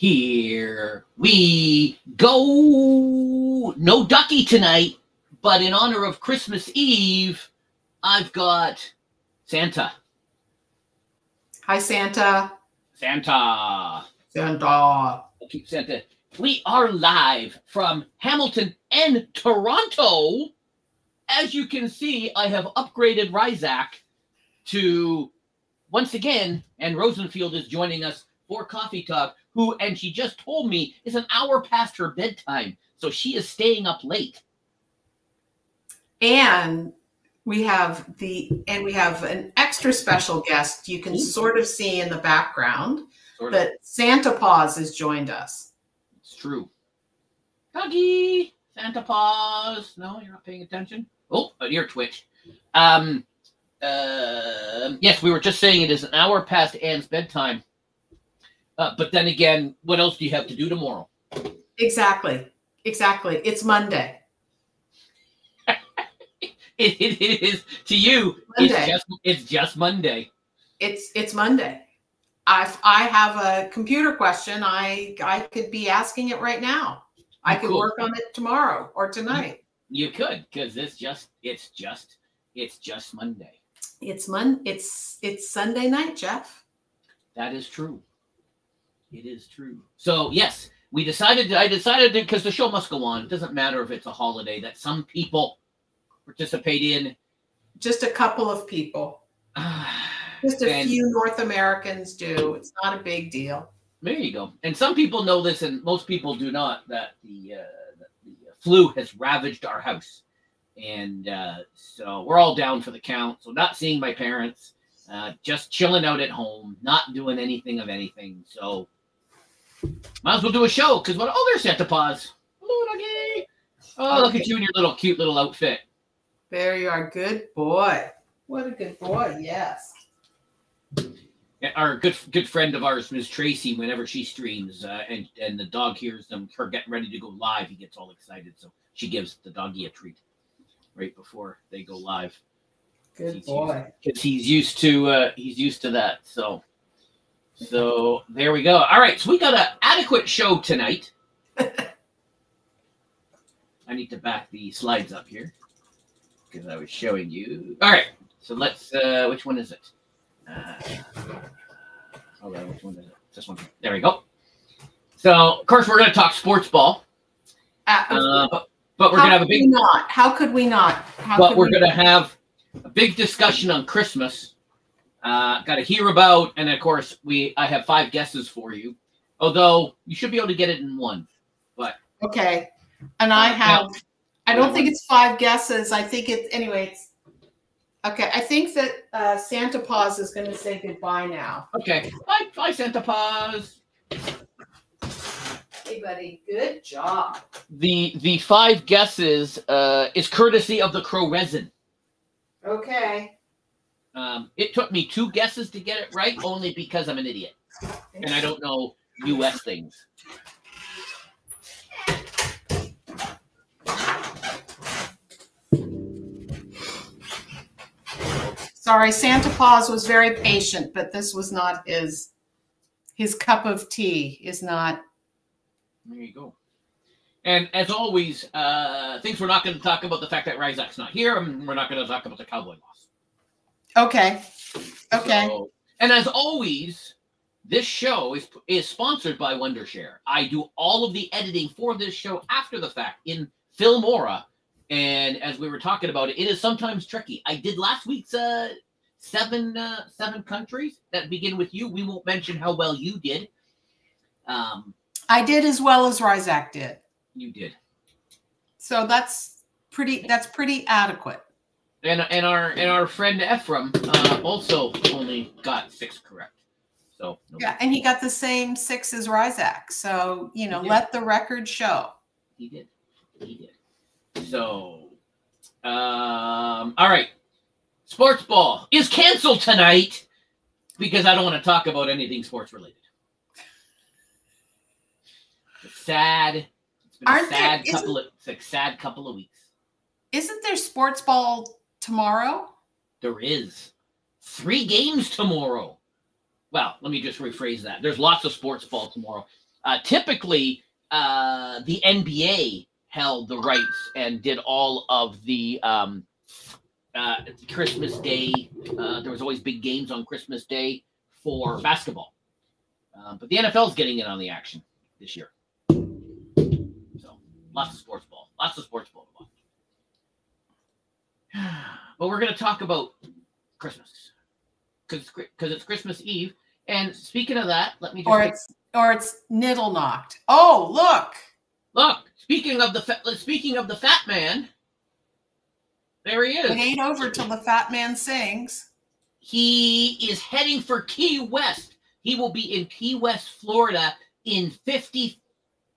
Here we go. No Ducky tonight, but in honor of Christmas Eve, I've got Santa. Hi, Santa. Santa. Santa. I'll keep Santa. We are live from Hamilton and Toronto. As you can see, I have upgraded Ryzak to, once again, and Rosenfield is joining us for Coffee Talk, and she just told me is an hour past her bedtime, so she is staying up late. And we have an extra special guest you can sort of see in the background that Santa Paws has joined us. It's true. Doggy, Santa Paws. No, you're not paying attention. Oh, ear twitch. Yes, we were just saying it is an hour past Anne's bedtime. But then again, what else do you have to do tomorrow? Exactly. It's Monday. It is to you. Monday. It's just Monday. It's Monday. I have a computer question. I could be asking it right now. I could work on it tomorrow or tonight. You could, because it's just Monday. It's Sunday night, Jeff. That is true. It is true. So yes, I decided to, because the show must go on. It doesn't matter if it's a holiday that some people participate in. Just a couple of people. Just a few North Americans do. It's not a big deal. There you go. And some people know this, and most people do not, that the flu has ravaged our house. And so we're all down for the count. So not seeing my parents, just chilling out at home, not doing anything of anything. So might as well do a show, because there's Santa Paws. Hello, doggy. Oh, look at you in your little cute little outfit. There you are. Good boy. What a good boy. Yes. Our good friend of ours, Ms. Tracy, whenever she streams and the dog hears her getting ready to go live, he gets all excited. So she gives the doggy a treat right before they go live. Good boy. Because he's used to that. So there we go. All right, so we got an adequate show tonight. I need to back the slides up here because I was showing you. All right, so let's. Which one is it? Hold on, which one is it? This one. There we go. So of course we're going to talk sports ball. But we're going to have a big. How could we not? We're going to have a big discussion on Christmas. Got to hear about, and of course I have 5 guesses for you. Although you should be able to get it in one. But okay, and I don't think it's 5 guesses. I think it's okay. I think that Santa Paws is going to say goodbye now. Okay, bye, Santa Paws. Hey, buddy, good job. The 5 guesses is courtesy of the Crow Resin. Okay. It took me 2 guesses to get it right, only because I'm an idiot and I don't know U.S. things. Sorry, Santa Paws was very patient, but this was not his cup of tea. Is not. There you go. And as always, things we're not going to talk about the fact that Ryzak's not here, and we're not going to talk about the Cowboy loss. Okay. So, and as always, this show is sponsored by Wondershare. I do all of the editing for this show after the fact in Filmora. And as we were talking about it, it is sometimes tricky. I did last week's 7 countries that begin with you. We won't mention how well you did. I did as well as Ryzak did. You did. So that's pretty adequate. And our friend Ephraim also only got 6 correct. So yeah, and he got the same 6 as Ryzak. So let the record show. He did. So, all right, sports ball is canceled tonight because I don't want to talk about anything sports related. It's sad. It's been a sad couple of weeks. Isn't there sports ball tomorrow? There is 3 games tomorrow. Well, let me just rephrase that. There's lots of sports ball tomorrow. Typically, the NBA held the rights and did all of the Christmas Day. There was always big games on Christmas Day for basketball. But the NFL is getting in on the action this year. So lots of sports ball. Lots of sports ball to watch. But we're going to talk about Christmas because it's Christmas Eve. And speaking of that, let me just or it's niddle knocked. Oh, look! Speaking of the fat man, there he is. It ain't over till the fat man sings. He is heading for Key West. He will be in Key West, Florida in 50.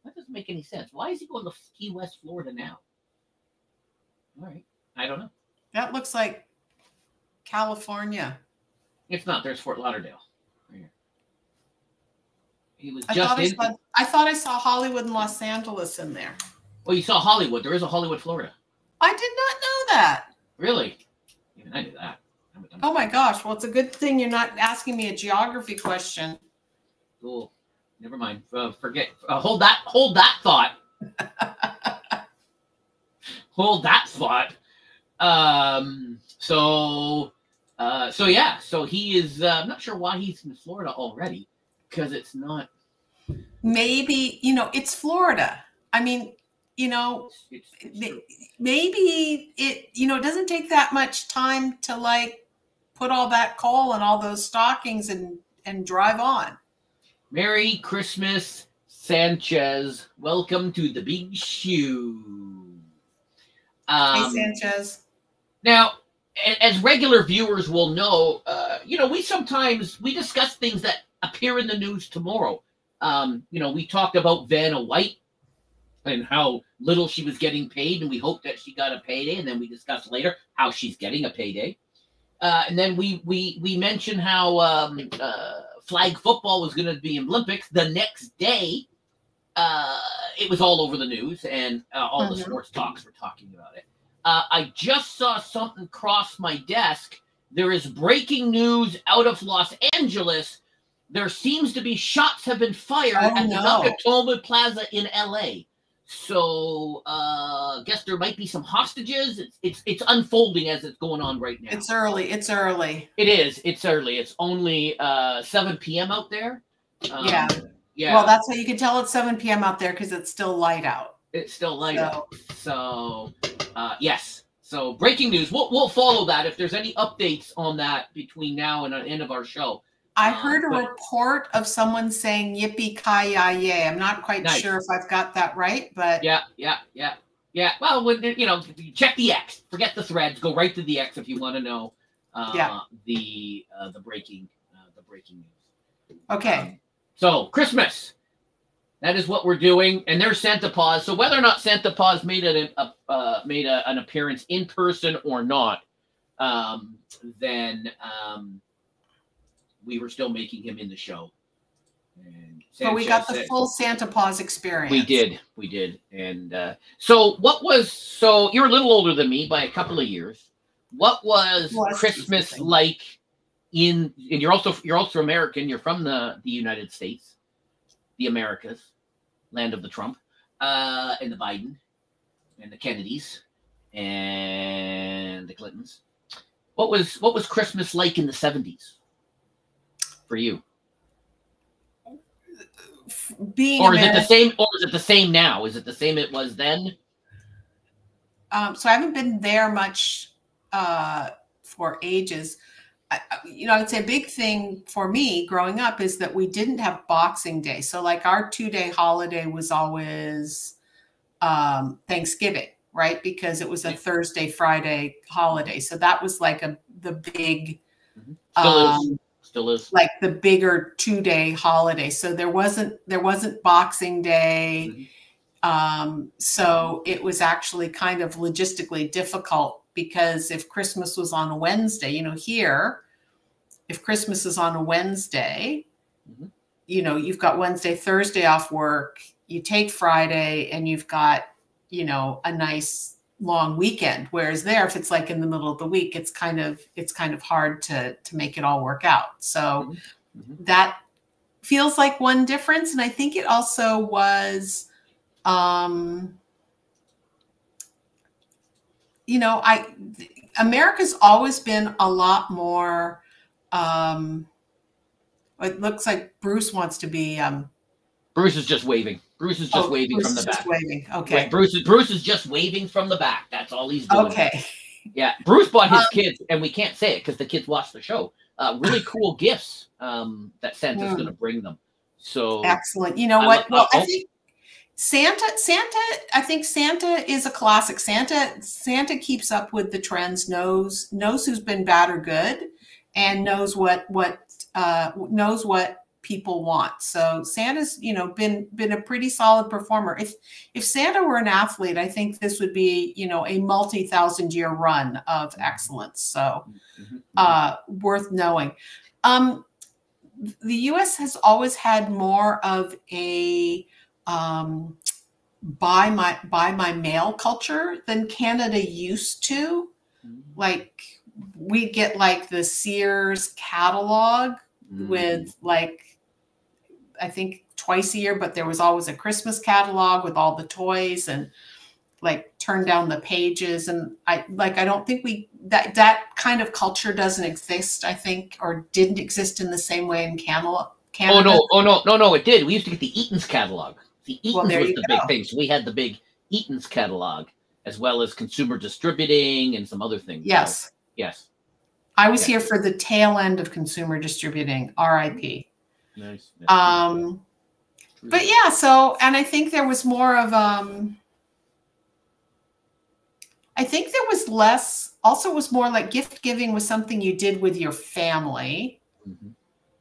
That doesn't make any sense. Why is he going to Key West, Florida now? All right. I don't know. That looks like California. It's not. There's Fort Lauderdale. Right here. He was I thought I saw Hollywood and Los Angeles in there. Well, you saw Hollywood. There is a Hollywood, Florida. I did not know that. Really? Even I knew that. Oh my gosh. Well, it's a good thing you're not asking me a geography question. Cool. Never mind. Forget. Hold that thought. Hold that thought. So yeah. So he is. I'm not sure why he's in Florida already, because it's not. Maybe it's Florida. I mean, maybe it doesn't take that much time to like put all that coal and all those stockings and drive on. Merry Christmas, Sanchez. Welcome to the big shoe. Hey, Sanchez. Now, as regular viewers will know, we sometimes discuss things that appear in the news tomorrow. We talked about Vanna White and how little she was getting paid, and we hope that she got a payday. And then we discussed later how she's getting a payday. And then we mentioned how flag football was going to be in Olympics. The next day, it was all over the news, and all the sports talks were talking about it. I just saw something cross my desk. There is breaking news out of Los Angeles. There seems to be shots have been fired at the Nakatomi Plaza in LA. So guess there might be some hostages. It's unfolding as it's going on right now. It's early. It's early. It is. It's early. It's only 7 p.m. out there. Yeah. Well, that's how you can tell it's 7 p.m. out there, because it's still light out. It's still light out. So yes. So breaking news. We'll follow that if there's any updates on that between now and the end of our show. I heard a report of someone saying yippee-ki-yay. I'm not quite sure if I've got that right, but yeah. Well, when check the X. Forget the threads. Go right to the X if you want to know the breaking news. Okay. So Christmas. That is what we're doing, and there's Santa Paws. So whether or not Santa Paws made an appearance in person or not, then we were still making him in the show. And but we got the full Santa Paws experience. We did. And so you're a little older than me by a couple of years. What was Christmas like and you're also American. You're from the United States, the Americas, land of the Trump, and the Biden, and the Kennedys, and the Clintons. What was Christmas like in the 70s for you? Or is it the same? Or is it the same now? Is it the same it was then? So I haven't been there much for ages. I would say a big thing for me growing up is that we didn't have Boxing Day. So like our 2-day holiday was always Thanksgiving, right? Because it was a Thursday, Friday holiday. So that was like the big, still is like the bigger 2-day holiday. So there wasn't Boxing Day. So it was actually kind of logistically difficult, because if Christmas was on a Wednesday, here, if Christmas is on a Wednesday, you've got Wednesday, Thursday off work, you take Friday, and you've got, a nice long weekend. Whereas there, if it's like in the middle of the week, it's kind of hard to make it all work out. So that feels like one difference. And I think it also was, you know, America's always been a lot more, it looks like Bruce wants to be, Bruce is just waving. Bruce is just waving Bruce from the is back. just waving. Okay. Right, Bruce is just waving from the back. That's all he's doing. Okay. Yeah, Bruce bought his kids, and we can't say it because the kids watch the show. Really cool gifts that Santa's going to bring them. So excellent. You know what? Well, I think Santa, I think Santa is a classic. Santa keeps up with the trends, knows who's been bad or good, and knows what people want. So Santa's, you know, been a pretty solid performer. If Santa were an athlete, I think this would be, you know, a multi-thousand-year run of excellence. So worth knowing. The U.S. has always had more of a buy my mail culture than Canada used to. Like we get like the Sears catalog with like, I think twice a year, but there was always a Christmas catalog with all the toys and like turn down the pages. And I don't think that kind of culture doesn't exist, I think, or didn't exist in the same way in Canada. Oh no, it did. We used to get the Eaton's catalog. The Eaton's was the big thing. So we had the big Eaton's catalog, as well as consumer distributing and some other things. Yes. So, yes. I was here for the tail end of consumer distributing, RIP. Nice. But yeah, so, and I think there was more of, I think there was less, also was more like gift giving was something you did with your family,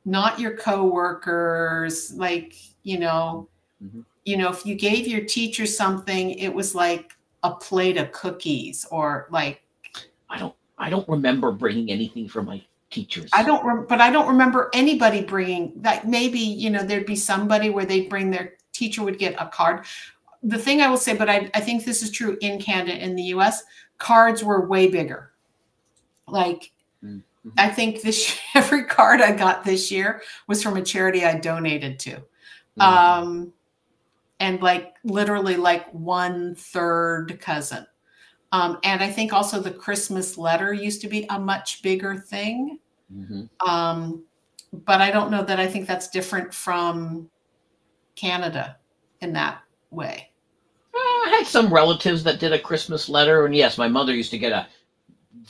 not your coworkers. Like, you know, if you gave your teacher something, it was like a plate of cookies or like. I don't remember bringing anything for my teachers. But I don't remember anybody bringing that. Maybe, you know, there'd be somebody where they'd bring their teacher would get a card. The thing I will say, but I think this is true in Canada and the US, cards were way bigger. Like, I think every card I got this year was from a charity I donated to. And like literally like 1/3 cousin. And I think also the Christmas letter used to be a much bigger thing. But I don't know that I think that's different from Canada in that way. I had some relatives that did a Christmas letter. And yes, my mother used to get a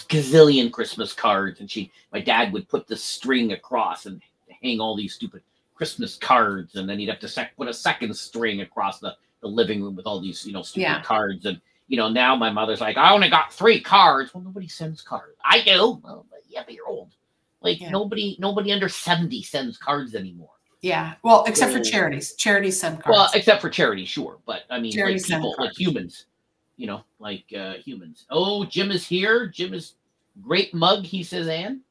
gazillion Christmas cards. And my dad would put the string across and hang all these stupid Christmas cards. And then he'd have to put a second string across the living room with all these, you know, stupid cards. And you know, now my mother's like, I only got 3 cards. Well, nobody sends cards. I do. Well, yeah, but you're old. Like nobody under 70 sends cards anymore. Yeah. Well, except for charities. Charities send cards. Well, except for charities, sure. But I mean, like people, like humans, you know, like humans. Oh, Jim is here. Jim is great mug, he says, Anne.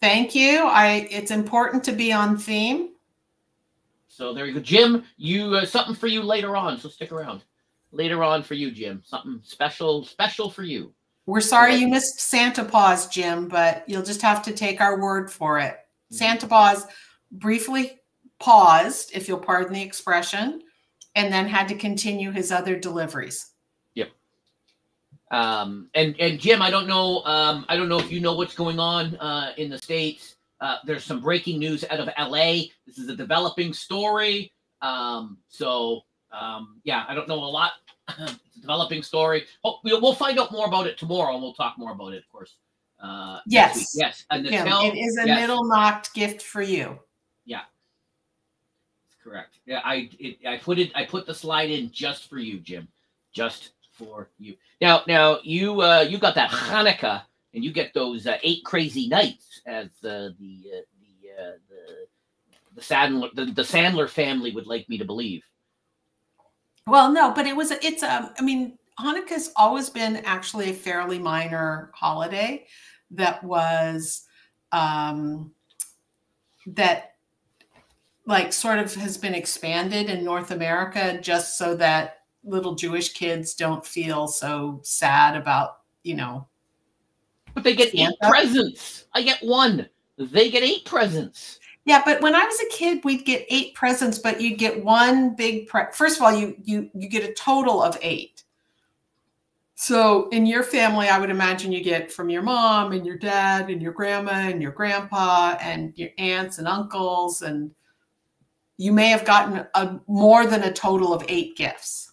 Thank you. It's important to be on theme. So there you go. Jim, something for you later on. So stick around. Later on for you, Jim. Something special for you. We're sorry you missed Santa Paws, Jim, but you'll just have to take our word for it. Santa Paws briefly paused, if you'll pardon the expression, and then had to continue his other deliveries. Yep. And Jim, I don't know if you know what's going on in the States. There's some breaking news out of LA. This is a developing story. Yeah, I don't know a lot. It's a developing story. Oh, we'll find out more about it tomorrow, and we'll talk more about it, of course. Yes. Yes. And it is a middle-knocked gift for you. Yeah. Correct. Yeah, I put the slide in just for you, Jim. Just for you. Now you got that Hanukkah, and you get those 8 crazy nights, as the Sandler family would like me to believe. Well, no, but I mean, Hanukkah's always been actually a fairly minor holiday that was, that like sort of has been expanded in North America just so that little Jewish kids don't feel so sad about, you know. But they get Santa. 8 presents. I get 1. They get 8 presents. Yeah, but when I was a kid, we'd get 8 presents, but you'd get one big first of all, you get a total of 8. So in your family, I would imagine you get from your mom and your dad and your grandma and your grandpa and your aunts and uncles, and you may have gotten more than a total of 8 gifts.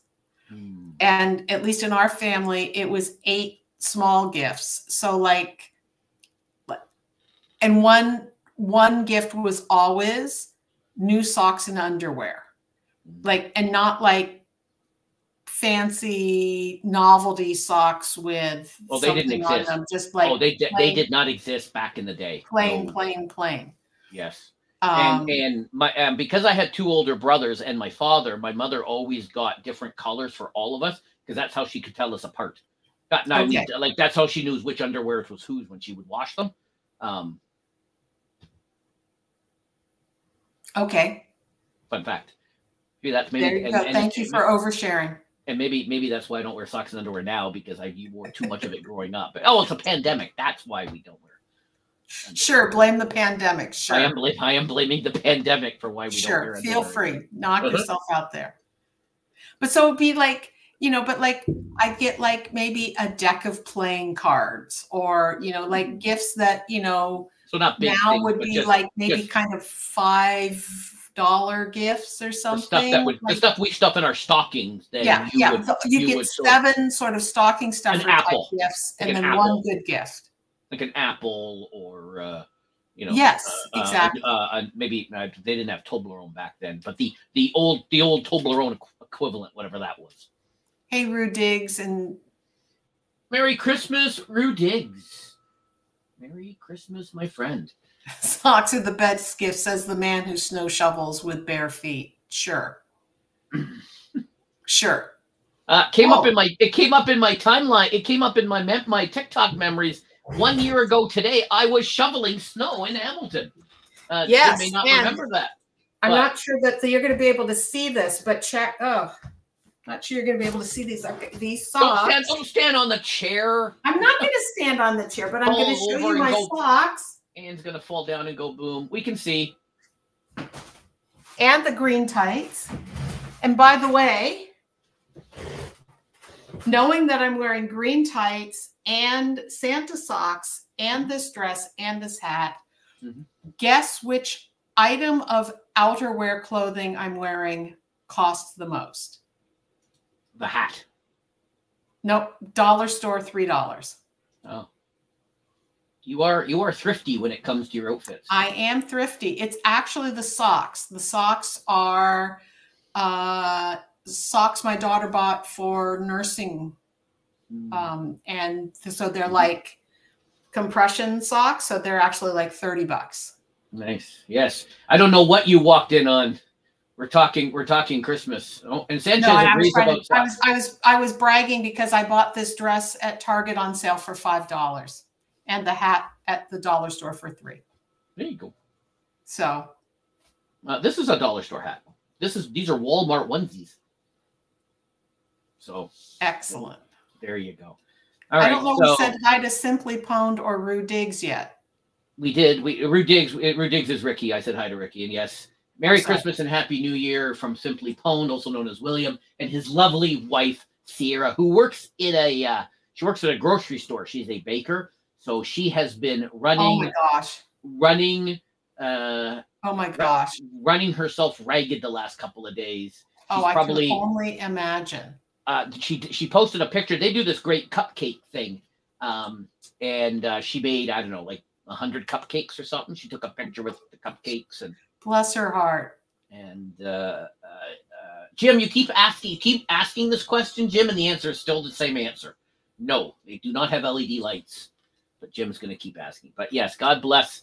And at least in our family, it was 8 small gifts. So like, and one gift was always new socks and underwear, like, and not like fancy novelty socks with they didn't exist on them, just like they did not exist back in the day. Plain. Yes. And my because I had 2 older brothers and my father, my mother always got different colors for all of us because that's how she could tell us apart. Like that's how she knew which underwear was whose when she would wash them. Okay. Fun fact. See, that's maybe, there you go. Thank you for oversharing. And maybe that's why I don't wear socks and underwear now, because you wore too much of it growing up. But it's a pandemic. That's why we don't wear underwear. Sure, blame the pandemic. Sure. I am blaming the pandemic for why we don't wear underwear. Feel free. Knock yourself out there. But so it'd be like, but like I'd get like maybe a deck of playing cards, or like gifts that so not big now things, would be like maybe kind of $5 gifts or something. The stuff we stuff in our stockings. Then you get 7 sort of stocking stuffer type gifts, and then one good gift, like an apple, or yes, exactly. Maybe they didn't have Toblerone back then, but the old Toblerone equivalent, whatever that was. Hey, Rue Diggs, and Merry Christmas, Rue Diggs. Merry Christmas, my friend. Socks are the best gift, says the man who snow shovels with bare feet. Sure. Sure. It came up in my timeline. It came up in my TikTok memories. 1 year ago today, I was shoveling snow in Hamilton. Yes, you may not remember that. I'm not sure that you're going to be able to see this, but check. Oh, not sure you're going to be able to see these. Okay, these socks. Don't stand on the chair. I'm not going to stand on the chair, but I'm going to show you my socks. Anne's going to fall down and go boom. We can see. And the green tights. And by the way, knowing that I'm wearing green tights and Santa socks and this dress and this hat, guess which item of outerwear clothing I'm wearing costs the most? The hat. Nope. Dollar store, $3. Oh. You are thrifty when it comes to your outfits. I am thrifty. It's actually the socks. The socks are socks my daughter bought for nursing. And so they're like compression socks. So they're actually like $30. Nice. Yes. I don't know what you walked in on. We're talking Christmas. Oh, and Sanchez agrees about socks. I was bragging because I bought this dress at Target on sale for $5 and the hat at the dollar store for $3. There you go. So this is a dollar store hat. These are Walmart onesies. So excellent. There you go. All right. I don't know if we said hi to Simply Pwned or Rue Diggs yet. We did. Rue Diggs is Ricky. I said hi to Ricky, and yes. Merry Christmas and Happy New Year from Simply Pwned, also known as William, and his lovely wife, Sierra, who works in she works at a grocery store. She's a baker. So she has been running. Oh my gosh. Running. Oh my gosh. Running herself ragged the last couple of days. I can only imagine. She posted a picture. They do this great cupcake thing. And she made, I don't know, like 100 cupcakes or something. She took a picture with the cupcakes, and bless her heart. And Jim, you keep asking this question, Jim, and the answer is still the same answer. No, they do not have LED lights. But Jim's going to keep asking. But yes, God bless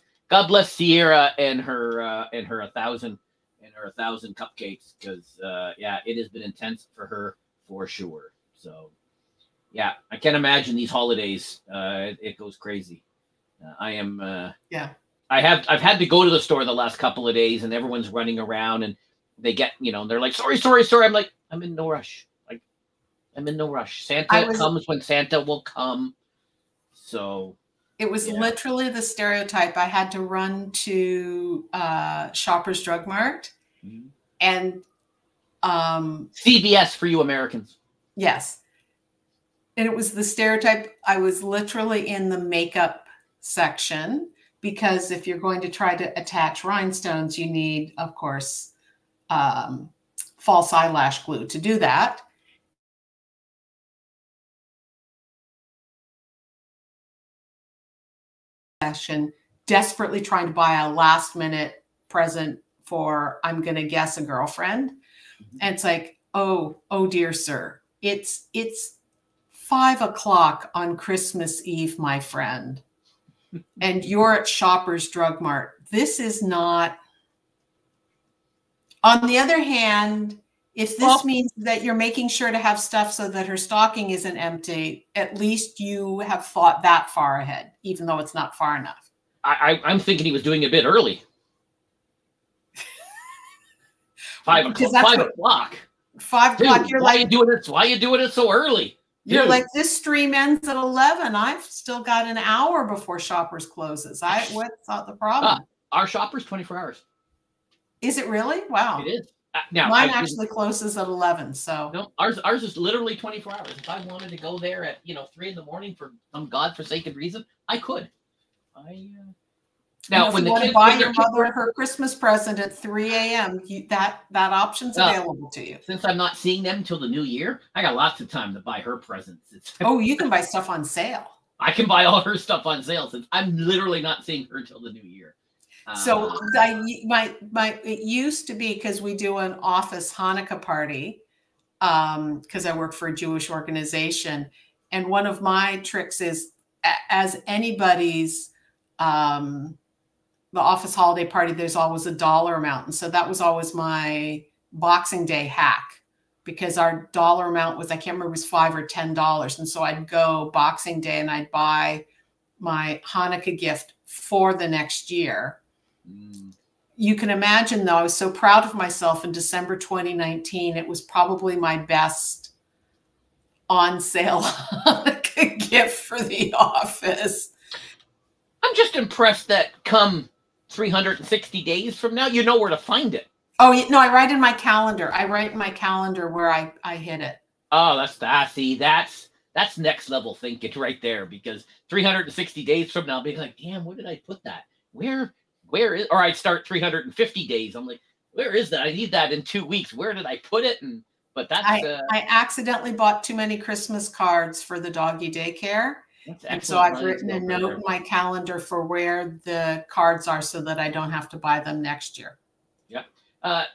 Sierra and her 1,000 cupcakes, because it has been intense for her for sure. So yeah, I can't imagine these holidays. It goes crazy. I've had to go to the store the last couple of days, and everyone's running around, and they get, they're like, sorry. I'm like, I'm in no rush. Santa comes when Santa will come. So It was literally the stereotype. I had to run to Shoppers Drug Mart and CVS for you Americans. Yes. And it was the stereotype. I was literally in the makeup section because if you're going to try to attach rhinestones, you need, of course, false eyelash glue to do that. Desperately trying to buy a last minute present for, I'm going to guess, a girlfriend. And it's like, oh dear, sir. It's 5 o'clock on Christmas Eve, my friend. And you're at Shoppers Drug Mart. This is not. On the other hand, if this means that you're making sure to have stuff so that her stocking isn't empty, at least you have thought that far ahead, even though it's not far enough. I'm thinking he was doing a bit early. 5 o'clock. 5 o'clock. 5 o'clock. You're like, why are you doing it so early? You're Dude. Like, this stream ends at 11. I've still got an hour before Shoppers closes. What's the problem? Our Shoppers 24 hours. Is it really? Wow. It is. Now, mine actually closes at 11. So no, ours is literally 24 hours. If I wanted to go there at 3 in the morning for some godforsaken reason, I could. Now, when you want to buy your mother her Christmas present at 3 a.m., that option's available to you. Since I'm not seeing them until the new year, I got lots of time to buy her presents. You can buy stuff on sale. I can buy all her stuff on sale since I'm literally not seeing her till the new year. So it used to be, because we do an office Hanukkah party, because I work for a Jewish organization, and one of my tricks is, as anybody's the office holiday party, there's always a dollar amount. And so that was always my Boxing Day hack, because our dollar amount was, I can't remember, it was $5 or $10. And so I'd go Boxing Day and I'd buy my Hanukkah gift for the next year. You can imagine, though, I was so proud of myself in December 2019. It was probably my best on sale Hanukkah gift for the office. I'm just impressed that come 360 days from now, you know where to find it. Oh, no, I write in my calendar. I write in my calendar where I hit it. Oh, that's next level thinking right there, because 360 days from now, I'll be like, damn, where did I put that? Where is, or I'd start 350 days. I'm like, where is that? I need that in 2 weeks. Where did I put it? But that's I accidentally bought too many Christmas cards for the doggy daycare. And so I've written a note in my calendar for where the cards are so that I don't have to buy them next year. Yeah.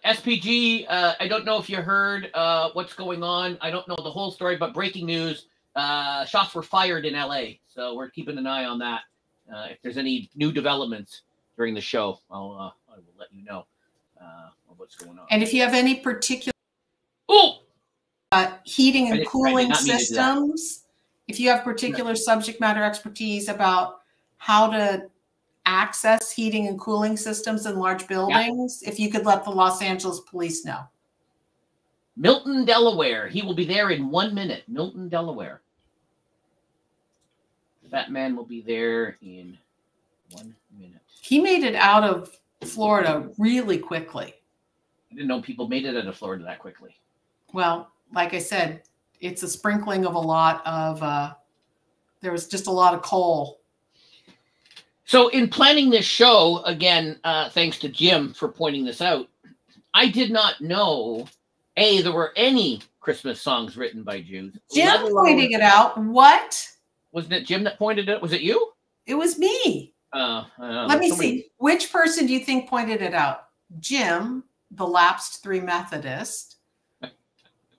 SPG, I don't know if you heard what's going on. I don't know the whole story, but breaking news, shots were fired in LA. So we're keeping an eye on that. If there's any new developments during the show, I will let you know what's going on. And if you have any particular heating and cooling systems, if you have particular subject matter expertise about how to access heating and cooling systems in large buildings, if you could let the Los Angeles police know. Milton, Delaware. He will be there in 1 minute. Milton, Delaware. That man will be there in 1 minute. He made it out of Florida really quickly. I didn't know people made it out of Florida that quickly. Well, like I said, it's a sprinkling of a lot of, there was just a lot of coal. So in planning this show, again, thanks to Jim for pointing this out, I did not know, there were any Christmas songs written by Jews. Jim pointing it out. What? Wasn't it Jim that pointed it? Was it you? It was me. Let me see. Which person do you think pointed it out? Jim, the lapsed 3 Methodist,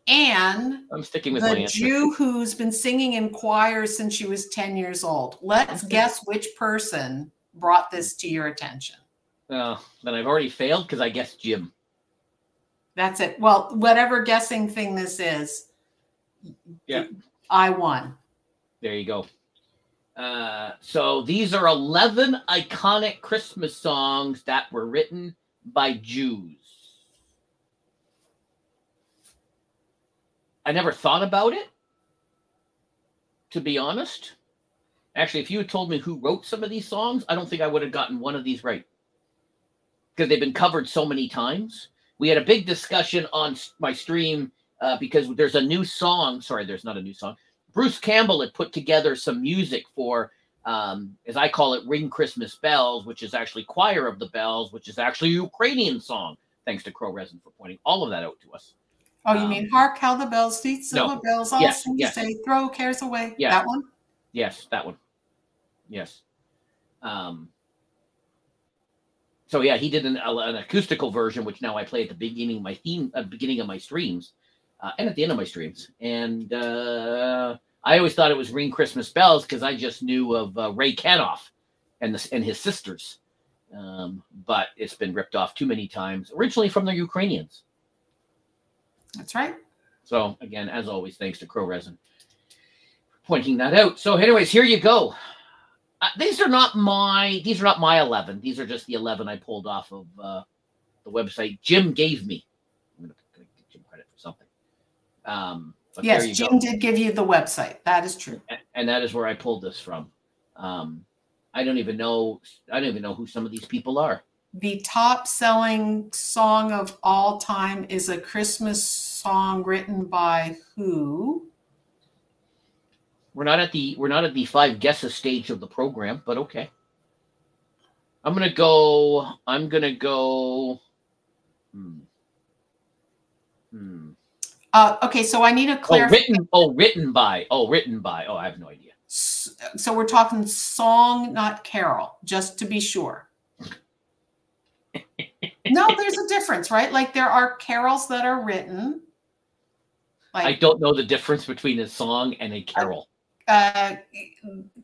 and I'm sticking with the Jew who's been singing in choirs since she was 10 years old. Let's guess which person brought this to your attention. Then I've already failed because I guessed Jim. That's it. Well, whatever guessing thing this is, I won. There you go. So these are 11 iconic Christmas songs that were written by Jews. I never thought about it, to be honest. Actually, if you had told me who wrote some of these songs, I don't think I would have gotten one of these right. Because they've been covered so many times. We had a big discussion on my stream because there's a new song. Sorry, there's not a new song. Bruce Campbell had put together some music for, as I call it, Ring Christmas Bells, which is actually Choir of the Bells, which is actually a Ukrainian song. Thanks to Crow Resin for pointing all of that out to us. Oh, you mean Hark How the Bells, Sweet Silver Bells, all sing to say, throw cares away. Yeah. That one? Yes, that one. Yes. So yeah, he did an acoustical version, which now I play at the beginning of my beginning of my streams, and at the end of my streams. And I always thought it was Ring Christmas Bells because I just knew of Ray Canoff and his sisters. But it's been ripped off too many times, originally from the Ukrainians. That's right. So again, as always, thanks to Crow Resin pointing that out. So anyways, here you go. These are not my 11. These are just the 11 I pulled off of the website Jim gave me. I'm going to give Jim credit for something. Yes, Jim did give you the website. That is true. And that is where I pulled this from. I don't even know who some of these people are. The top selling song of all time is a Christmas song written by who? We're not at the 5 guesses stage of the program, but okay. I'm gonna go. Okay, so I need a clarification. Written by. Oh, I have no idea. So we're talking song, not carol, just to be sure. No, there's a difference, right? Like there are carols that are written. Like, I don't know the difference between a song and a carol.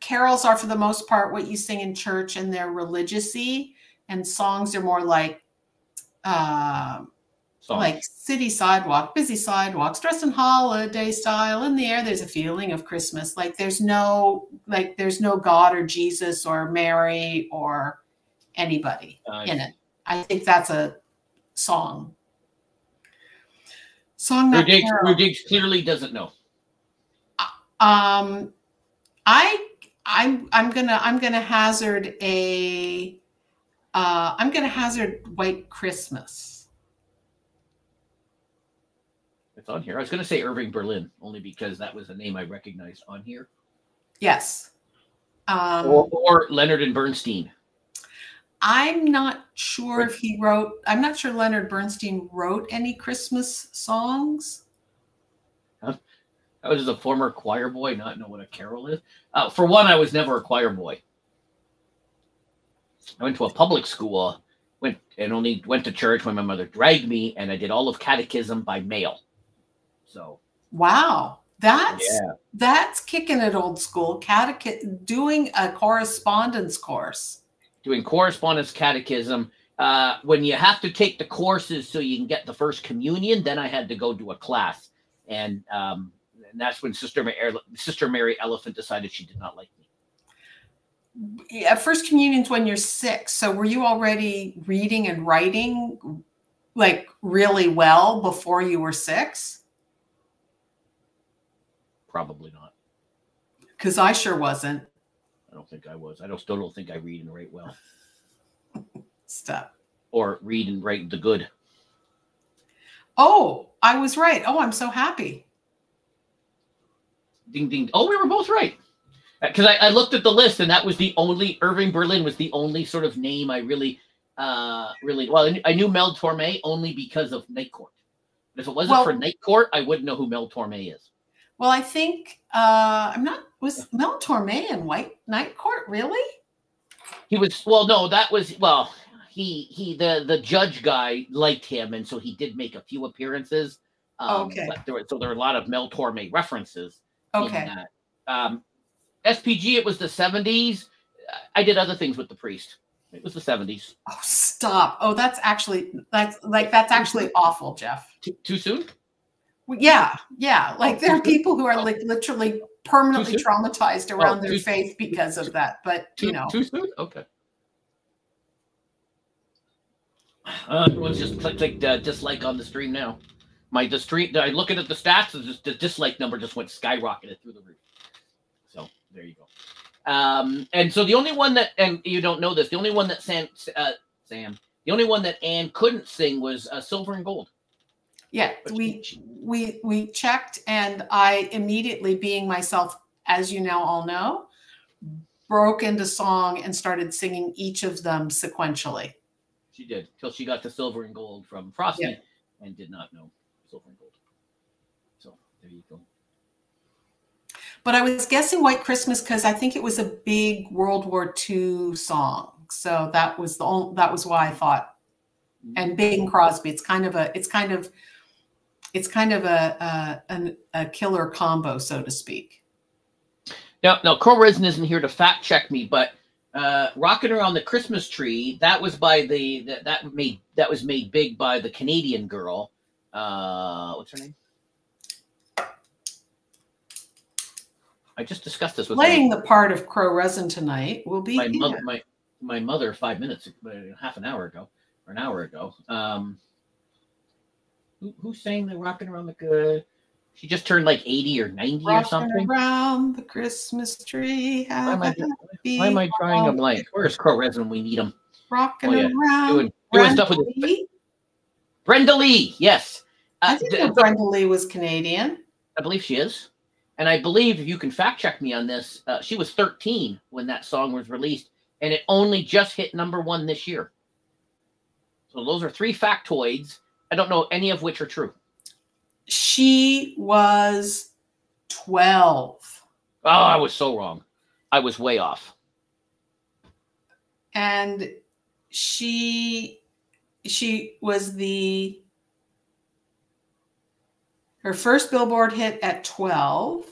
Carols are for the most part what you sing in church, and they're religious-y, and songs are more like city sidewalk, busy sidewalks, dressed in holiday style, in the air there's a feeling of Christmas. Like there's no God or Jesus or Mary or anybody in it. I think that's a song. Ryzak clearly doesn't know. I'm gonna hazard White Christmas. It's on here. I was gonna say Irving Berlin, only because that was a name I recognized on here. Yes. Or Leonard and Bernstein. I'm not sure I'm not sure Leonard Bernstein wrote any Christmas songs. I was just a former choir boy, not know what a carol is. For one, I was never a choir boy. I went to a public school, only went to church when my mother dragged me, and I did all of catechism by mail. So wow, that's kicking it old school. Doing a correspondence course. Doing correspondence catechism. When you have to take the courses so you can get the first communion, then I had to go to a class, and that's when Sister Mary Elephant decided she did not like me. Yeah, first communion's when you're 6. So were you already reading and writing like really well before you were 6? Probably not. Because I sure wasn't. I don't think I was. I still don't think I read and write well. Stop. Or read and write the good. Oh, I was right. Oh, I'm so happy. Ding, ding. Oh, we were both right. Because I looked at the list, and that was the only, Irving Berlin was the only sort of name I really, well, I knew Mel Torme only because of Night Court. But if it wasn't for Night Court, I wouldn't know who Mel Torme is. Well, I think, was Mel Torme in Night Court, really? He was, the judge guy liked him, and so he did make a few appearances. Okay. But there were a lot of Mel Torme references. Okay. In that. SPG, it was the 70s. I did other things with the priest. It was the 70s. Oh, stop. Oh, that's actually awful, Jeff. Too soon? Well, yeah. Like there are people who are like literally permanently traumatized around their faith because of that. But too soon? Okay. Everyone's just click dislike on the stream now. I looking at the stats, the dislike number just went skyrocketed through the roof. So there you go. And so the only one that, and you don't know this, the only one that the only one that Anne couldn't sing was Silver and Gold. Yeah, we checked, and I immediately, being myself, as you now all know, broke into song and started singing each of them sequentially. She did, till she got to Silver and Gold from Frosty, and did not know Silver and Gold. So there you go. But I was guessing White Christmas because I think it was a big World War II song. So that was why I thought. And Bing Crosby, it's kind of a killer combo, so to speak. Now Crow Resin isn't here to fact check me, but Rockin' Around the Christmas Tree, that was by that was made big by the Canadian girl. What's her name? I just discussed this with playing the part of Crow Resin tonight will be my mother 5 minutes, half an hour ago, or an hour ago. Who sang the Rockin' Around the? She just turned like 80 or 90 or something. Around the Christmas tree. Why am I drawing a blank? Where's Crow Resin when we need him? Rockin' around. Doing stuff with it. Brenda Lee, yes. I didn't know Brenda Lee was Canadian. I believe she is. And I believe, if you can fact check me on this, she was 13 when that song was released, and it only just hit #1 this year. So those are 3 factoids. I don't know any of which are true. She was 12. Oh, I was so wrong. I was way off. And she was her first Billboard hit at 12.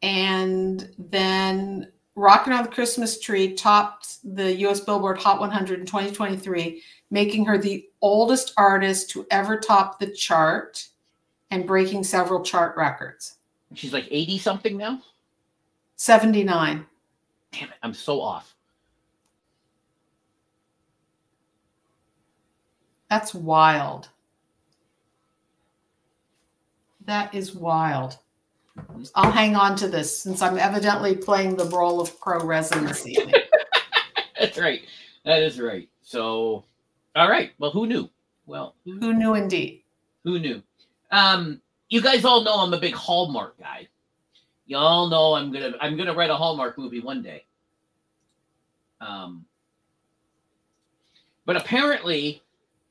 And then Rockin' Around the Christmas Tree topped the US Billboard Hot 100 in 2023, making her the oldest artist to ever top the chart and breaking several chart records. She's like 80 something now? 79. Damn it, I'm so off. That's wild. That is wild. I'll hang on to this since I'm evidently playing the role of Crow Resin this evening. That's right. That is right. So, all right. Well, who knew? Well, who knew indeed? Who knew? You guys all know I'm a big Hallmark guy. You all know I'm gonna write a Hallmark movie one day. But apparently,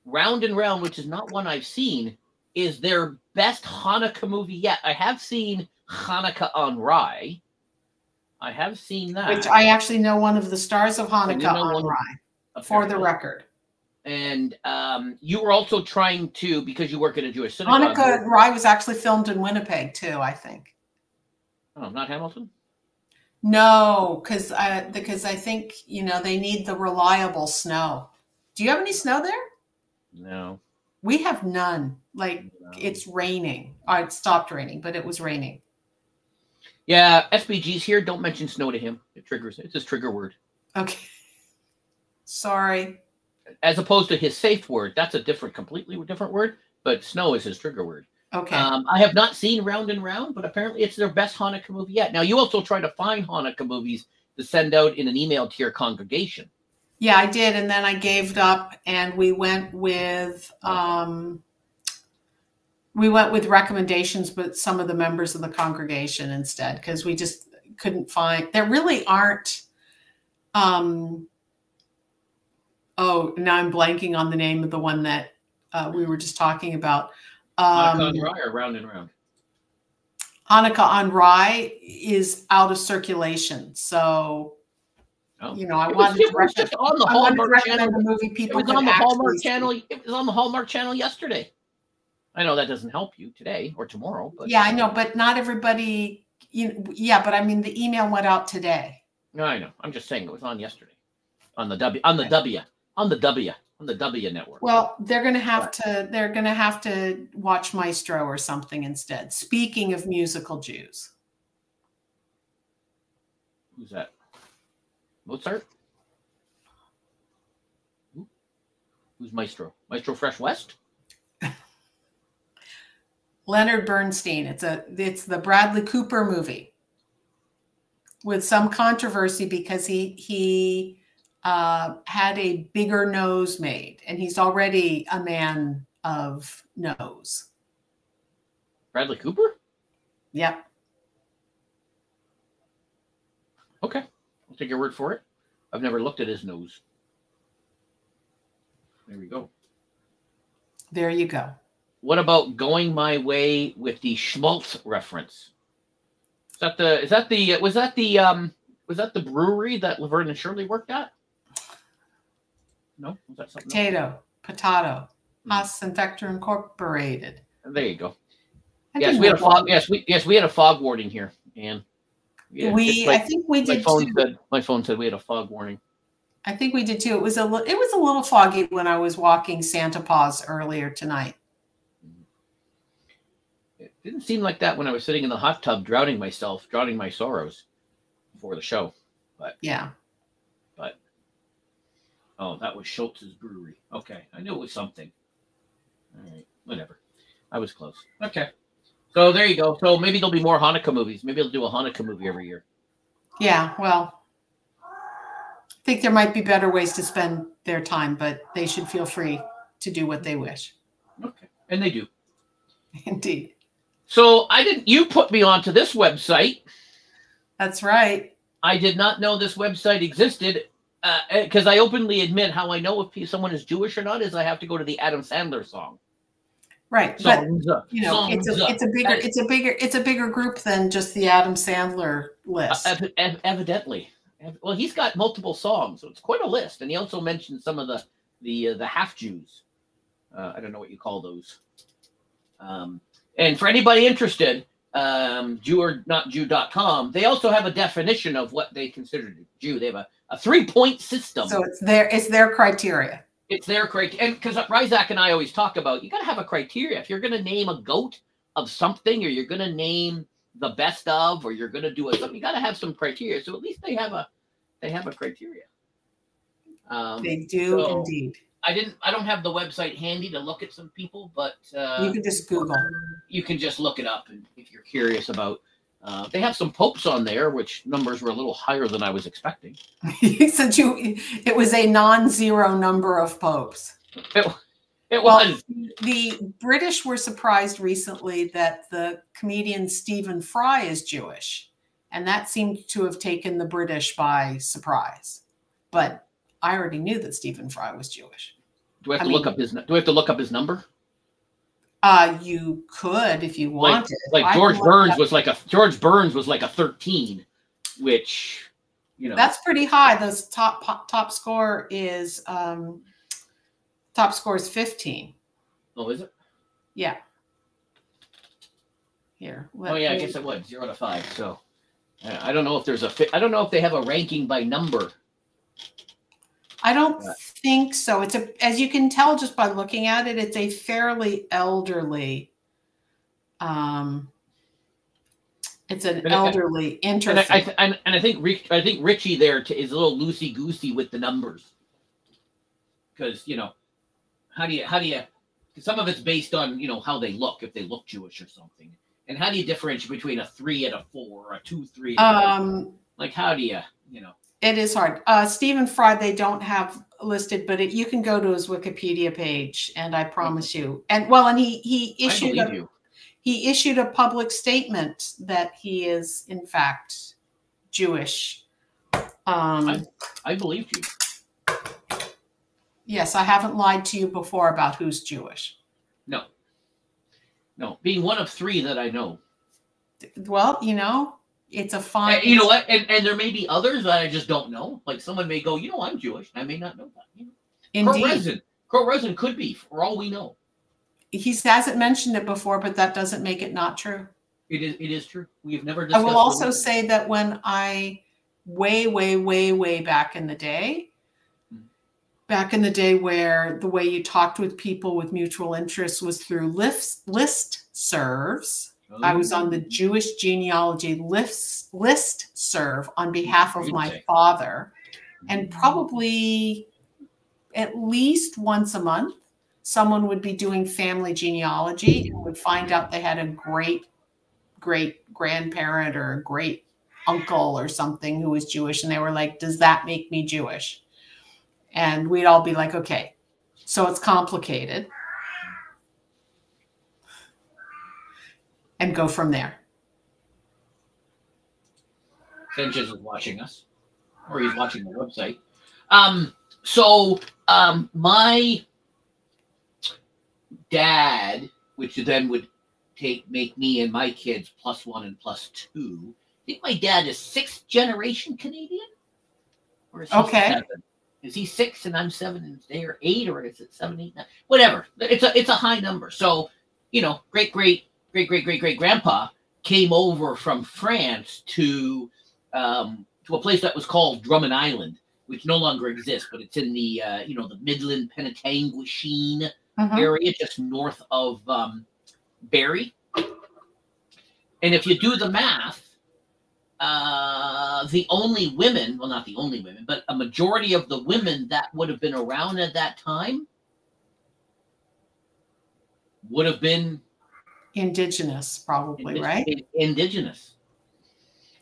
Round and Round, which is not one I've seen, is their best Hanukkah movie yet. I have seen Hanukkah on Rye. I have seen that. Which I actually know one of the stars of Hanukkah on Rye, for the record. And you were also trying to, because you work at a Jewish synagogue. Hanukkah Rye was actually filmed in Winnipeg too, I think. Oh, not Hamilton? No, because I think, they need the reliable snow. Do you have any snow there? No. We have none. Like, it's raining. It stopped raining, but it was raining. Yeah, SBG's here. Don't mention snow to him. It triggers. It's his trigger word. Okay. Sorry. As opposed to his safe word. That's a completely different word, but snow is his trigger word. Okay. I have not seen Round and Round, but apparently it's their best Hanukkah movie yet. Now, you also try to find Hanukkah movies to send out in an email to your congregation. Yeah, I did, and then I gave it up, and we went with recommendations, but some of the members of the congregation instead, because we just couldn't find. There really aren't. Oh, now I'm blanking on the name of the one that we were just talking about. Hanukkah on Rye or Round and Round? Hanukkah on Rye is out of circulation, so. I wanted to recommend on the Hallmark channel. The movie people it was on the Hallmark channel. It was on the Hallmark channel yesterday. I know that doesn't help you today or tomorrow, but yeah, I know, but not everybody. But I mean, the email went out today. No, I know. I'm just saying it was on yesterday on the W network. Well, they're gonna have to watch Maestro or something instead. Speaking of musical Jews, who's that? Mozart? Who's Maestro? Maestro Fresh West? Leonard Bernstein. It's the Bradley Cooper movie. with some controversy because he had a bigger nose made, and he's already a man of nose. Bradley Cooper? Yep. Okay. I'll take your word for it. I've never looked at his nose. There we go. There you go. What about Going My Way with the Schmaltz reference? Was that the brewery that Laverne and Shirley worked at? No? Was that something Potato. Haas and Vector Incorporated. There you go. Yes, we had a fog. Yes, we had a fog warning here, and I think we did too. My phone said we had a fog warning. I think we did too. It was a little foggy when I was walking Santa Paws earlier tonight. It didn't seem like that when I was sitting in the hot tub drowning my sorrows before the show. But yeah. Oh, that was Schultz's Brewery. Okay, I knew it was something. All right, whatever. I was close. Okay. So there you go. So maybe there'll be more Hanukkah movies. Maybe they'll do a Hanukkah movie every year. Yeah, well, I think there might be better ways to spend their time, but they should feel free to do what they wish. Okay. And they do. Indeed. So you put me onto this website. That's right. I did not know this website existed because I openly admit how I know if someone is Jewish or not is I have to go to the Adam Sandler song. Right, but it's a bigger group than just the Adam Sandler list. Evidently, well, he's got multiple songs, so it's quite a list. And he also mentioned some of the half Jews. I don't know what you call those. And for anybody interested, Jew or not Jew.com, they also have a definition of what they consider a Jew. They have a 3-point system. So it's their criteria. It's their criteria. And because Ryzak and I always talk about, you got to have a criteria. If you're going to name a goat of something, or you're going to name the best of, or you're going to do something, you got to have some criteria. So at least they have a criteria. They do indeed. I don't have the website handy to look at some people, but you can just Google. You can just look it up, and if you're curious about. They have some popes on there, which numbers were a little higher than I was expecting. It was a non-zero number of popes. It was. The British were surprised recently that the comedian Stephen Fry is Jewish, and that seemed to have taken the British by surprise. But I already knew that Stephen Fry was Jewish. Do I have to look up his number? You could if you wanted. Like George Burns was like a 13, which that's pretty high. Those top score is 15. Oh, is it? Yeah. Here. I guess it was 0 to 5. So I don't know if I don't know if they have a ranking by number. I don't think so. As you can tell just by looking at it, it's a fairly elderly. It's an elderly interface. And I think Richie there is a little loosey goosey with the numbers, because how do you some of it's based on how they look, if they look Jewish or something, and how do you differentiate between a 3 and a 4 or a 2, 3? Like how do you It is hard. Stephen Fry, they don't have listed, but you can go to his Wikipedia page, and I promise you. And he issued a public statement that he is in fact Jewish. I believe you. Yes, I haven't lied to you before about who's Jewish. No. Being one of 3 that I know. Well, it's a fine. You know what? And there may be others that I just don't know. Like someone may go, I'm Jewish. I may not know that. Indeed. Kurt Resin could be, for all we know. He hasn't mentioned it before, but that doesn't make it not true. It is true. We've never discussed. I will also say that when I way back in the day, where the way you talked with people with mutual interests was through listservs. I was on the Jewish genealogy listserv on behalf of my father, and probably at least once a month, someone would be doing family genealogy and would find out they had a great grandparent or a great uncle or something who was Jewish, and they were like, does that make me Jewish? And we'd all be like, okay, so it's complicated. And go from there. Sanchez is watching us, or he's watching the website. My dad, which then would make me and my kids +1 and +2. I think my dad is 6th generation Canadian, or is he okay. 7? Is he 6 and I'm 7 and they're 8, or is it 7, 8, 9? Whatever. It's a high number. So, you know, great grandpa came over from France to a place that was called Drummond Island, which no longer exists, but it's in the the Midland Penetanguishene area, just north of Barrie. And if you do the math, the only women, well, not the only women, but a majority of the women that would have been around at that time would have been indigenous, probably, right? Indigenous.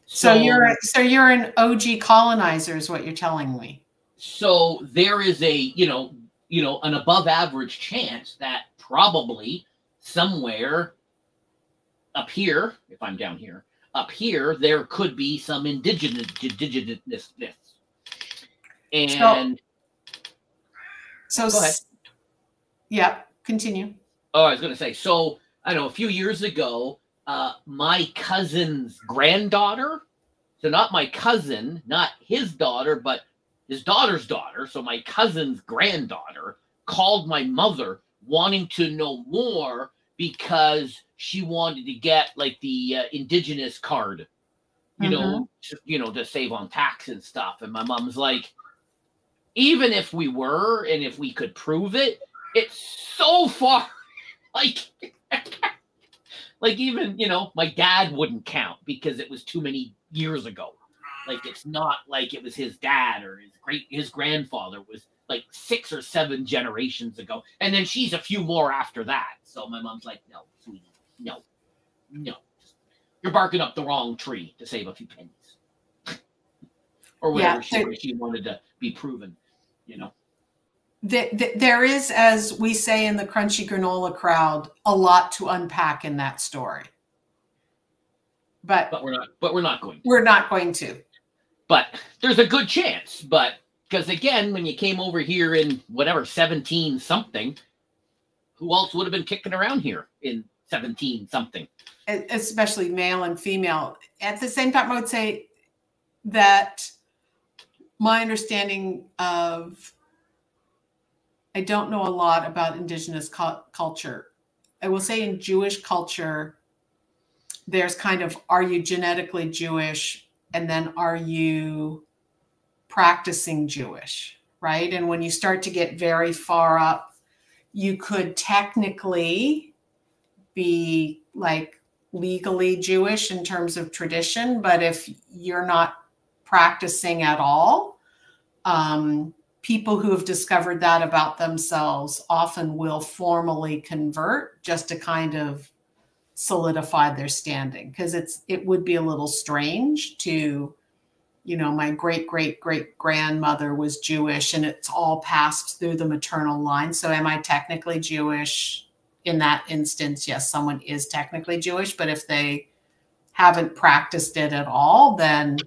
So you're an OG colonizer, is what you're telling me. So there is a an above average chance that probably somewhere up here, if I'm down here, up here, there could be some indigenousness. And so go ahead. Yeah, continue. Oh, I was going to say, so I know a few years ago, my cousin's granddaughter, so not my cousin, not his daughter, but his daughter's daughter, so my cousin's granddaughter, called my mother wanting to know more because she wanted to get like the indigenous card, to save on tax and stuff. And my mom's like, even if we were, and if we could prove it, it's so far, like even, my dad wouldn't count because it was too many years ago. Like, it's not like it was his dad or his grandfather was like 6 or 7 generations ago. And then she's a few more after that. So my mom's like, no, sweetie, no. You're barking up the wrong tree to save a few pennies. Or whatever she wanted to be proven, There is, as we say in the Crunchy Granola crowd, a lot to unpack in that story. But we're not going to. We're not going to. But there's a good chance. But because again, when you came over here in whatever 17 something, who else would have been kicking around here in 17 something? Especially male and female. At the same time, I would say that my understanding of, I don't know a lot about indigenous culture. I will say in Jewish culture, there's kind of, are you genetically Jewish? And then are you practicing Jewish, right? And when you start to get very far up, you could technically be like legally Jewish in terms of tradition, but if you're not practicing at all, people who have discovered that about themselves often will formally convert just to kind of solidify their standing, because it would be a little strange to, my great grandmother was Jewish and it's all passed through the maternal line. So am I technically Jewish? In that instance, yes, someone is technically Jewish, but if they haven't practiced it at all, then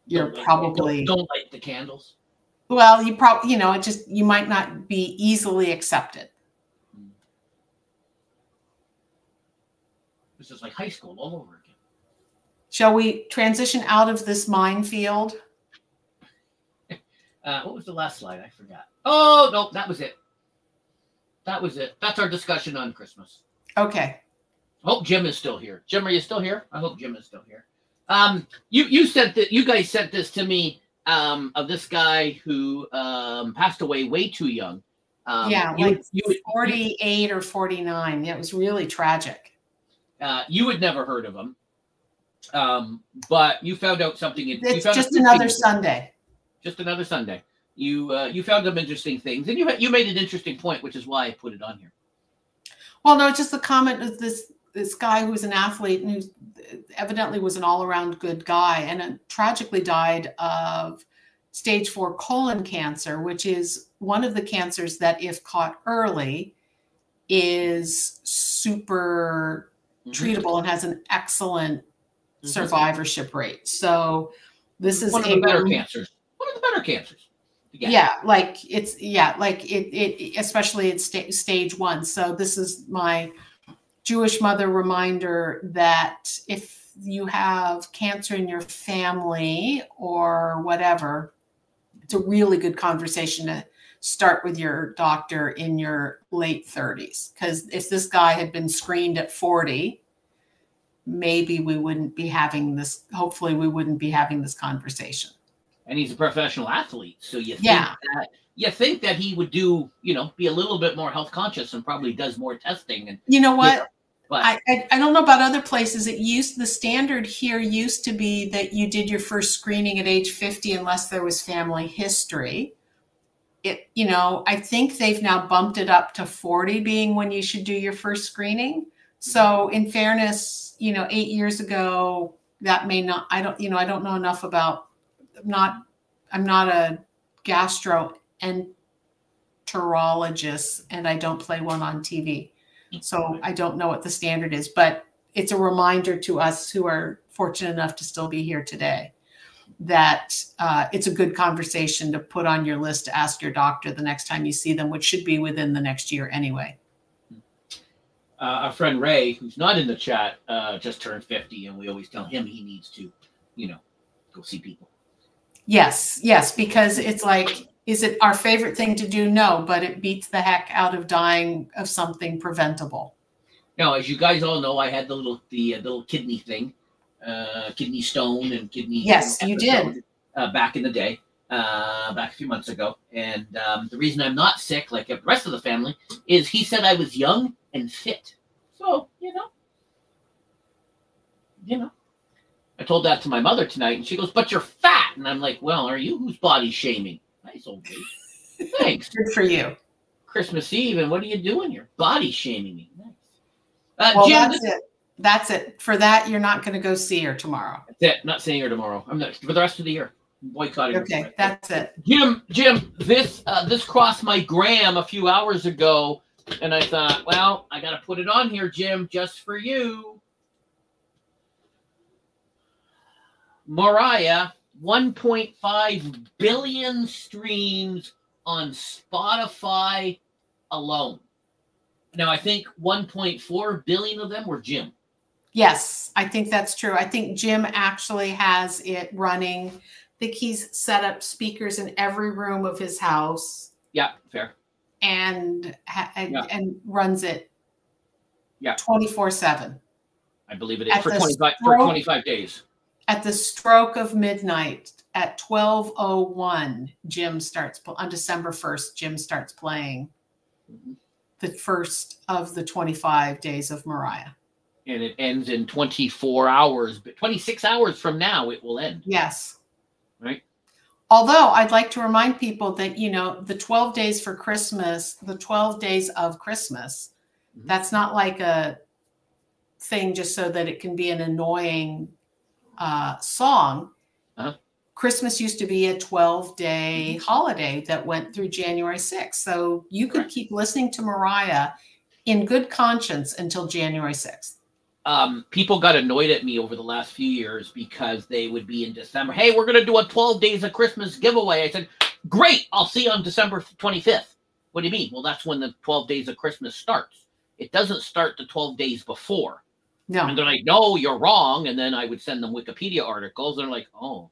you're probably don't light the candles. Well, you probably, you might not be easily accepted. This is like high school all over again. Shall we transition out of this minefield? What was the last slide? I forgot. Oh, no, that was it. That's our discussion on Christmas. Okay. I hope Jim is still here. Jim, are you still here? I hope Jim is still here. You guys sent this to me of this guy who passed away way too young. 48 or 49. Yeah, it was really tragic. You had never heard of him, but you found out something. It's just another Sunday. Just another Sunday. You found some interesting things, and you made an interesting point, which is why I put it on here. Well, no, just the comment of this guy who was an athlete and who evidently was an all-around good guy, and tragically died of stage 4 colon cancer, which is one of the cancers that, if caught early, is super treatable and has an excellent survivorship rate. So this is one of the better cancers. One of the better cancers. Yeah, like it especially at stage 1. So this is my Jewish mother reminder that if you have cancer in your family or whatever, it's a really good conversation to start with your doctor in your late 30s. Because if this guy had been screened at 40, maybe we wouldn't be having this. Hopefully we wouldn't be having this conversation. And he's a professional athlete. So you think that he would do, be a little bit more health conscious and probably does more testing. And you know what? But I don't know about other places. The standard here used to be that you did your first screening at age 50 unless there was family history. I think they've now bumped it up to 40 being when you should do your first screening. So in fairness, 8 years ago, that may not, I don't know enough about, I'm not a gastroenterologist, and I don't play one on TV. So I don't know what the standard is, but it's a reminder to us who are fortunate enough to still be here today that it's a good conversation to put on your list to ask your doctor the next time you see them, which should be within the next year anyway. Our friend Ray, who's not in the chat, just turned 50, and we always tell him he needs to, go see people. Yes, because it's like, is it our favorite thing to do? No, but it beats the heck out of dying of something preventable. Now, as you guys all know, I had the little kidney thing, kidney stone and kidney. Yes, you did. Back in the day, back a few months ago. And the reason I'm not sick like the rest of the family is he said I was young and fit. So, I told that to my mother tonight, and she goes, "But you're fat." And I'm like, "Well, are you who's body shaming?" Nice old lady. Thanks. Good for you. Christmas Eve, and what are you doing? You're body shaming me. Nice. Well, Jim, that's it. For that, you're not going to go see her tomorrow. That's it. Not seeing her tomorrow. I'm not for the rest of the year. I'm boycotting. Okay, that's it. Jim, this crossed my gram a few hours ago, and I thought, well, I got to put it on here, Jim, just for you. Mariah, 1.5 billion streams on Spotify alone. Now, I think 1.4 billion of them were Jim. Yes, I think that's true. I think Jim actually has it running. I think he's set up speakers in every room of his house. Yeah, fair. And runs it 24/7. I believe it is for 25 days. At the stroke of midnight at 12:01, Jim starts on December 1st. Jim starts playing the first of the 25 days of Mariah. And it ends in 24 hours, but 26 hours from now it will end. Yes. Right. Although I'd like to remind people that, the 12 days for Christmas, the 12 days of Christmas, that's not like a thing just so that it can be an annoying song. Christmas used to be a 12-day holiday that went through January 6th. So you could keep listening to Mariah in good conscience until January 6th. People got annoyed at me over the last few years because they would be in December. Hey, we're going to do a 12 days of Christmas giveaway. I said, great, I'll see you on December 25th. What do you mean? Well, that's when the 12 days of Christmas starts. It doesn't start the 12 days before. No. And they're like, no, you're wrong. And then I would send them Wikipedia articles. And they're like, oh.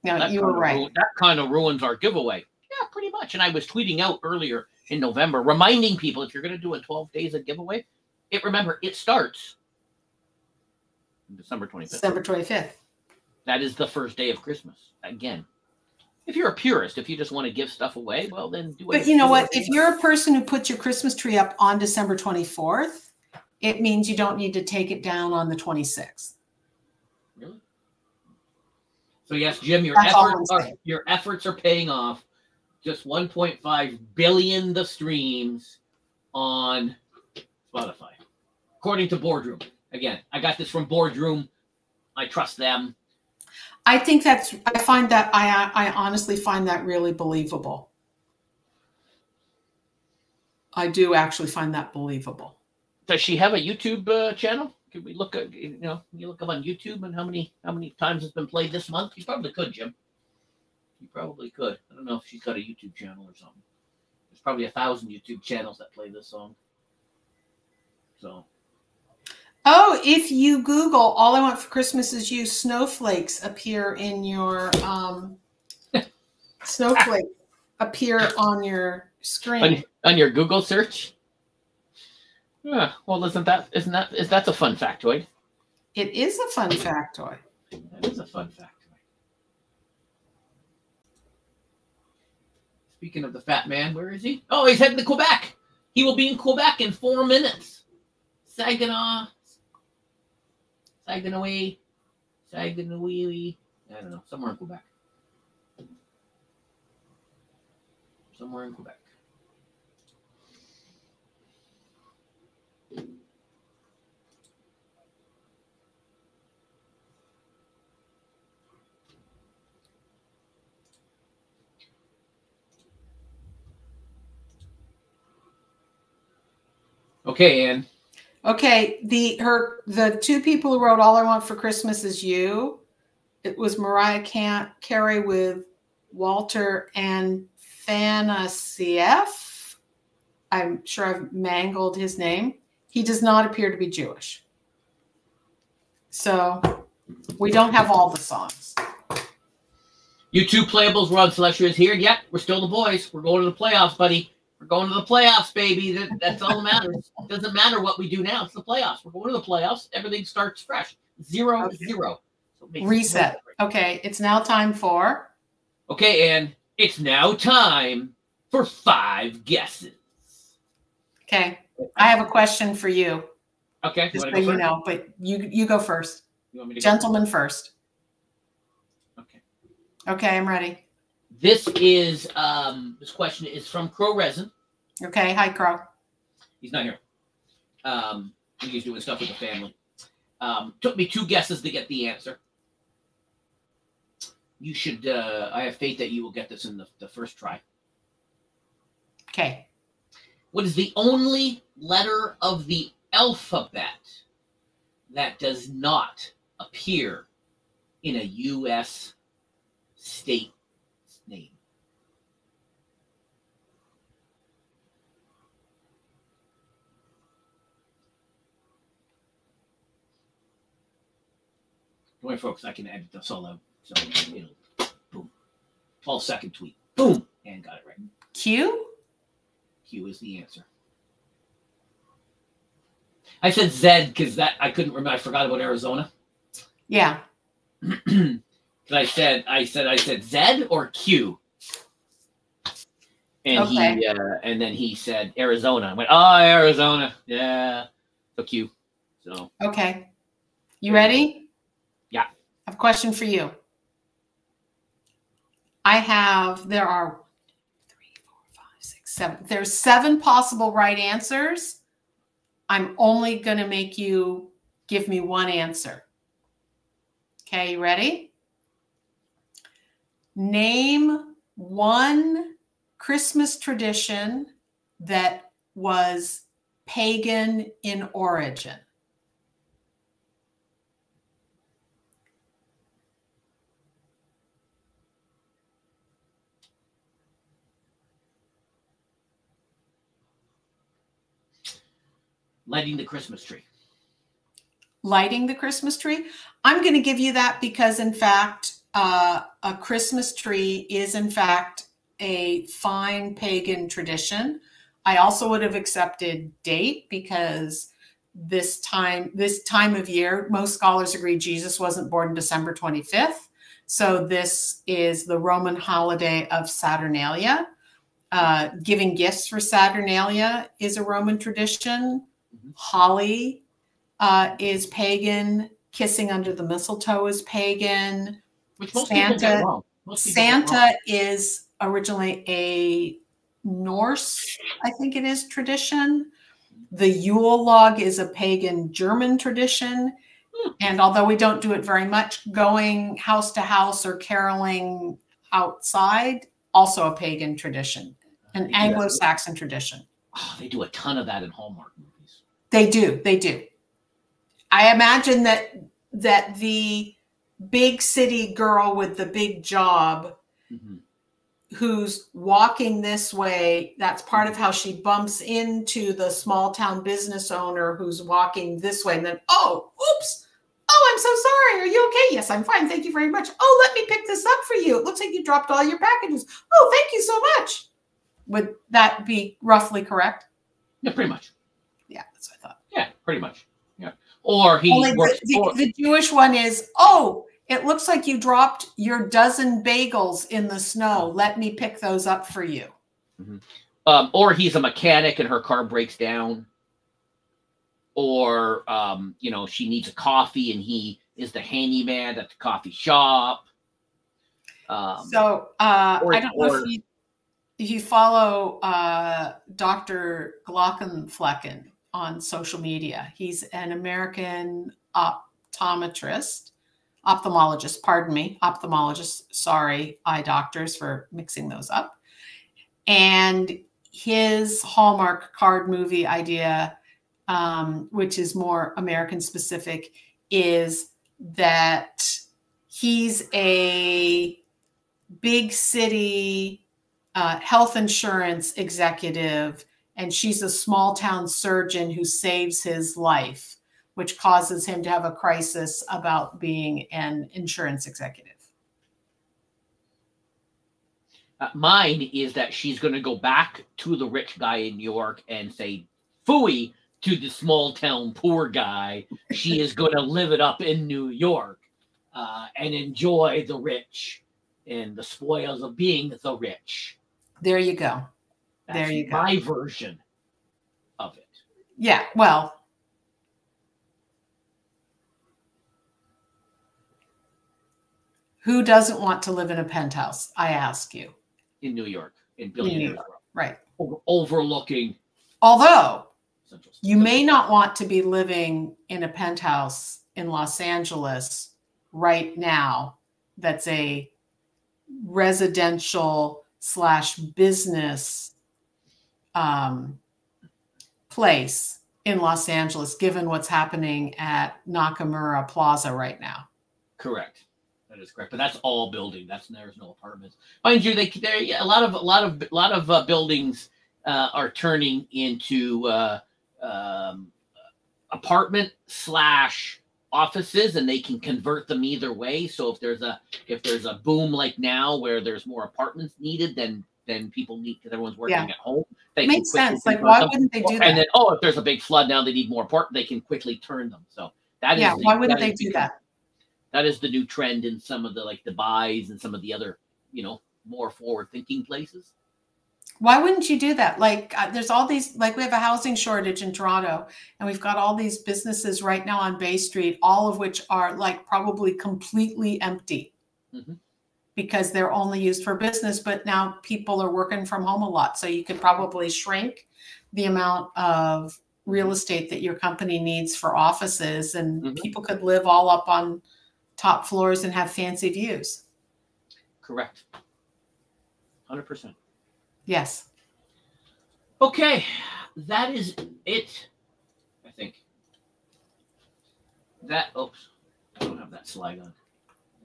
No, you were right. That kind of ruins our giveaway. Yeah, pretty much. And I was tweeting out earlier in November, reminding people, if you're going to do a 12 days of giveaway, remember, it starts December 25th. December 25th. That is the first day of Christmas. Again, if you're a purist, if you just want to give stuff away, well, then do it. But you know what? If you're a person who puts your Christmas tree up on December 24th, it means you don't need to take it down on the 26th. Really? So yes, Jim, your efforts are paying off. Just 1.5 billion the streams on Spotify, according to Boardroom. Again, I got this from Boardroom. I trust them. I honestly find that really believable. I do actually find that believable. Does she have a YouTube channel? Could we look at, you look up on YouTube and how many times it's been played this month? You probably could, Jim. You probably could. I don't know if she's got a YouTube channel or something. There's probably 1,000 YouTube channels that play this song. So. Oh, if you Google "All I Want for Christmas Is You," snowflakes appear in your snowflakes appear on your screen. On your Google search? Yeah, well, is that's a fun factoid? It is a fun factoid. That is a fun factoid. Speaking of the fat man, where is he? Oh, he's heading to Quebec. He will be in Quebec in 4 minutes. Saginaw. I don't know, somewhere in Quebec. Okay, Ann. Okay, the two people who wrote "All I Want for Christmas Is You," it was Mariah Carey with Walter and Fanasieff. I'm sure I've mangled his name. He does not appear to be Jewish. So we don't have all the songs. You two playables, Ron Celestia is here. Yep, we're still the boys. We're going to the playoffs, buddy. We're going to the playoffs, baby. That's all that matters. It doesn't matter what we do now. It's the playoffs. We're going to the playoffs. Everything starts fresh. 0-0. So reset. Okay, it's now time for. Okay, Ann. It's now time for 5 guesses. Okay, I have a question for you. Okay, just so you know, but you go first. You want me to Gentleman first. Okay. Okay, I'm ready. This is this question is from Crow Resin. Okay, hi Crow. He's not here. He's doing stuff with the family. Took me 2 guesses to get the answer. You should. I have faith that you will get this in the first try. Okay. What is the only letter of the alphabet that does not appear in a U.S. state name? Don't worry, folks. I can edit this all out. So it'll boom. 12-second tweet. Boom. And got it right. Q? Q is the answer. I said Z because that I couldn't remember. I forgot about Arizona. Yeah. I said Z or Q. And okay. And then he said Arizona. I went, oh, Arizona. Yeah. So Q. So okay. You ready? Yeah. I have a question for you. There are 3, 4, 5, 6, 7. There's 7 possible right answers. I'm only going to make you give me one answer. Okay, you ready? Name one Christmas tradition that was pagan in origin. Lighting the Christmas tree. Lighting the Christmas tree? I'm going to give you that because, in fact, a Christmas tree is, in fact, a fine pagan tradition. I also would have accepted date because this time of year, most scholars agree Jesus wasn't born December 25th. So this is the Roman holiday of Saturnalia. Giving gifts for Saturnalia is a Roman tradition. Holly is pagan. Kissing under the mistletoe is pagan. Which most people get wrong. Santa is originally a Norse, I think it is, tradition. The Yule log is a pagan German tradition. And although we don't do it very much, going house to house or caroling outside, also a pagan tradition, an Anglo-Saxon tradition. Oh, they do a ton of that in Hallmark movies. They do. They do. I imagine that the big city girl with the big job who's walking this way, that's part of how she bumps into the small town business owner who's walking this way. And then, oh, oops. Oh, I'm so sorry. Are you okay? Yes, I'm fine. Thank you very much. Oh, let me pick this up for you. It looks like you dropped all your packages. Oh, thank you so much. Would that be roughly correct? Yeah, pretty much. Yeah, that's what I thought. Yeah, pretty much. Yeah. Or he works. The Jewish one is, oh, it looks like you dropped your dozen bagels in the snow. Let me pick those up for you. Or he's a mechanic and her car breaks down. Or, you know, she needs a coffee and he is the handyman at the coffee shop. I don't know if you follow Dr. Glockenflecken on social media. He's an American ophthalmologist. Sorry, eye doctors for mixing those up. And his Hallmark card movie idea, which is more American specific, is that he's a big city health insurance executive, and she's a small town surgeon who saves his life, which causes him to have a crisis about being an insurance executive. Mine is that she's going to go back to the rich guy in New York and say, phooey to the small town poor guy. She is going to live it up in New York and enjoy the rich and the spoils of being the rich. There you go. That's my version of it. Yeah, well, who doesn't want to live in a penthouse? I ask you. In New York, in billionaires, right? Overlooking. Although you may not want to be living in a penthouse in Los Angeles right now. That's a residential / business place in Los Angeles, given what's happening at Nakamura Plaza right now. Correct. That is correct, but that's all building. There's no apartments. Mind you, a lot of buildings are turning into apartment / offices, and they can convert them either way. So if there's a boom like now where there's more apartments needed, then people need, because everyone's working at home. They makes sense. Like, why wouldn't they do that? And then, if there's a big flood now, they need more apartments. They can quickly turn them. So that is why wouldn't they do that? That is the new trend in some of the Dubai's and some of the other, more forward-thinking places. Why wouldn't you do that? Like, there's all these, we have a housing shortage in Toronto, and we've got all these businesses right now on Bay Street, all of which are probably completely empty because they're only used for business. But now people are working from home a lot. So you could probably shrink the amount of real estate that your company needs for offices, and people could live all up on top floors and have fancy views. Correct. 100%. Yes. Okay. That is it. I think. Oops. I don't have that slide on.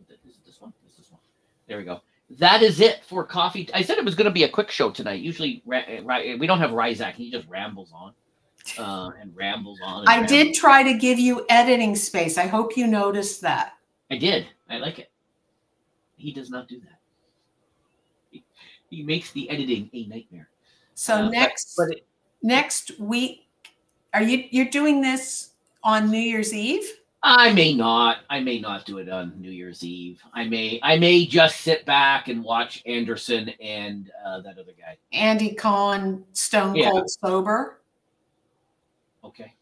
Is it this one? Is this one? There we go. That is it for coffee. I said it was going to be a quick show tonight. Usually we don't have Ryzak. He just rambles on. And rambles on. I did try to give you editing space. I hope you noticed that. I did. I like it. He does not do that. He makes the editing a nightmare. So next week, you're doing this on New Year's Eve? I may not. I may not do it on New Year's Eve. I may just sit back and watch Anderson and that other guy, Andy Cohen, Stone Cold Sober. Okay.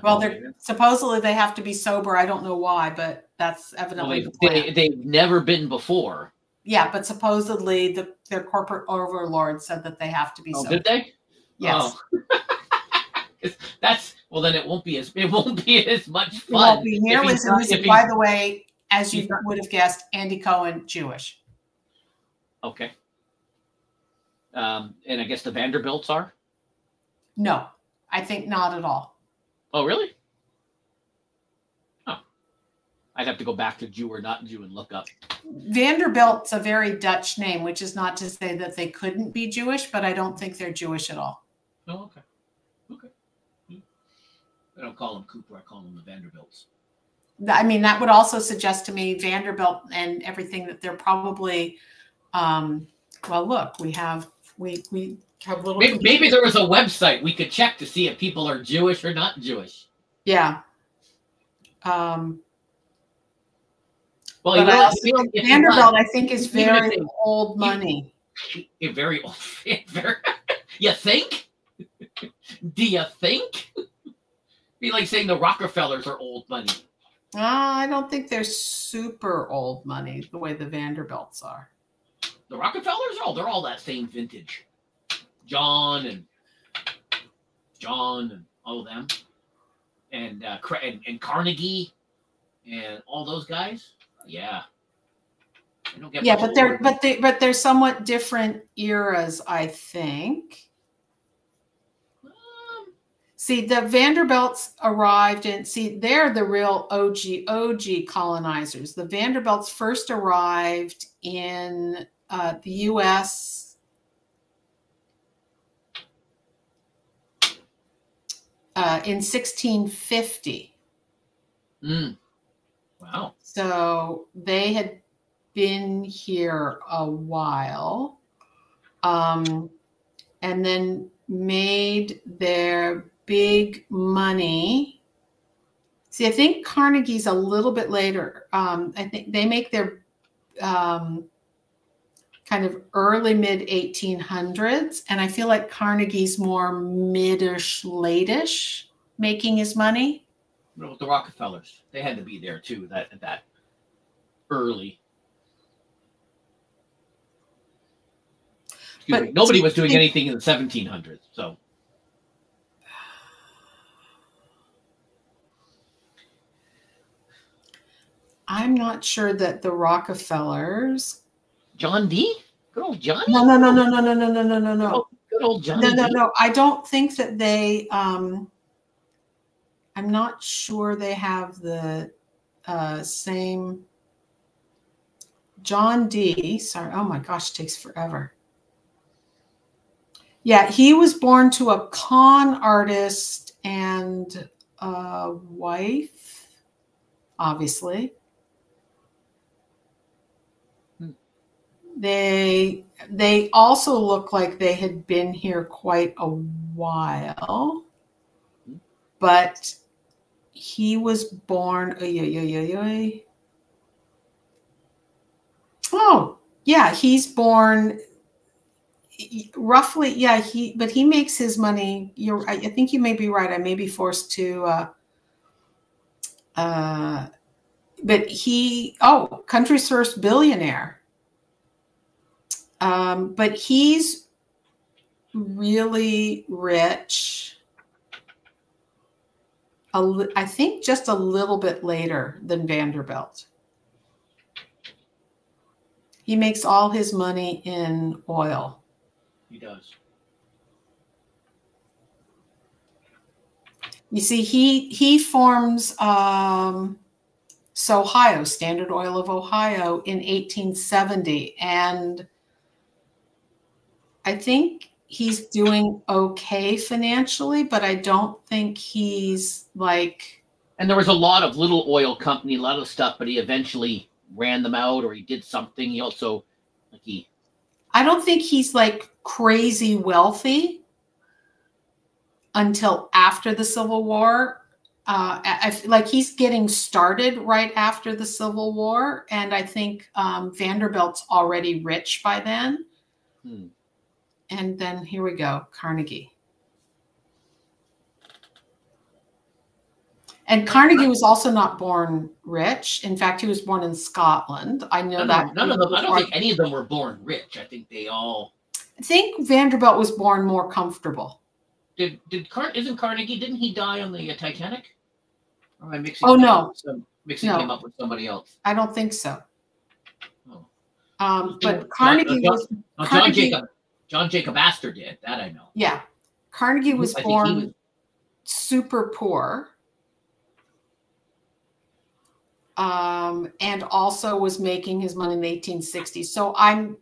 Well, supposedly they have to be sober. I don't know why, but that's evidently they've never been before. Yeah, but supposedly their corporate overlord said that they have to be sober. Did they? Yes. That's well, then it won't be as much It fun. won't be nearly as amusing. By the way, as you would have guessed, Andy Cohen, Jewish. Okay. And I guess the Vanderbilts are? No, I think not at all. Oh, really? Oh. I'd have to go back to Jew or not Jew and look up. Vanderbilt's a very Dutch name, which is not to say that they couldn't be Jewish, but I don't think they're Jewish at all. Oh, okay. Okay. I don't call them Cooper. I call them the Vanderbilts. I mean, that would also suggest to me Vanderbilt and everything that they're probably, well, look, we have little. Maybe there was a website we could check to see if people are Jewish or not Jewish. Yeah. Well, Vanderbilt, I think, is very old money. Very old. You think? Do you think? Be like saying the Rockefellers are old money. I don't think they're super old money the way the Vanderbilts are. The Rockefellers are they're all that same vintage. John and all of them, and Carnegie, and all those guys. Yeah. Yeah, but they're somewhat different eras, I think. See, the Vanderbilts arrived in, they're the real OG colonizers. The Vanderbilts first arrived in the U.S. In 1650. Wow. So they had been here a while, and then made their big money. See, I think Carnegie's a little bit later. I think they make their kind of early mid 1800s, and I feel like Carnegie's more midish, late-ish making his money. Well, the Rockefellers, they had to be there too. That early. But nobody was doing anything in the 1700s, so. I'm not sure that the Rockefellers. John D? Good old Johnny? No. Good old Johnny. No. I don't think that they. I'm not sure they have the same. John D. Sorry. Oh my gosh, it takes forever. Yeah, he was born to a con artist and a wife, obviously. They also look like they had been here quite a while, but he was born. Oh, yeah, he's born roughly. Yeah, he makes his money. I think you may be right. I may be forced to. But country's first billionaire. But he's really rich. I think just a little bit later than Vanderbilt. He makes all his money in oil. He does. You see, he forms Ohio, Standard Oil of Ohio, in 1870, and I think he's doing okay financially, but I don't think he's like. And there was a lot of little oil company, a lot of stuff, but he eventually ran them out, or he did something. He also, I don't think he's like crazy wealthy until after the Civil War. I feel like he's getting started right after the Civil War, and I think Vanderbilt's already rich by then. And then here we go, Carnegie. And Carnegie was also not born rich. In fact, he was born in Scotland. I know that. None of them. I don't think any of them were born rich. I think they all. I think Vanderbilt was born more comfortable. Isn't Carnegie? Didn't he die on the Titanic? Or am I mixing? Oh no, mixing him up with somebody else. I don't think so. Oh. But Carnegie was John Jacob Astor did that. I know. Yeah, Carnegie was born super poor, and also was making his money in the 1860s. So I'm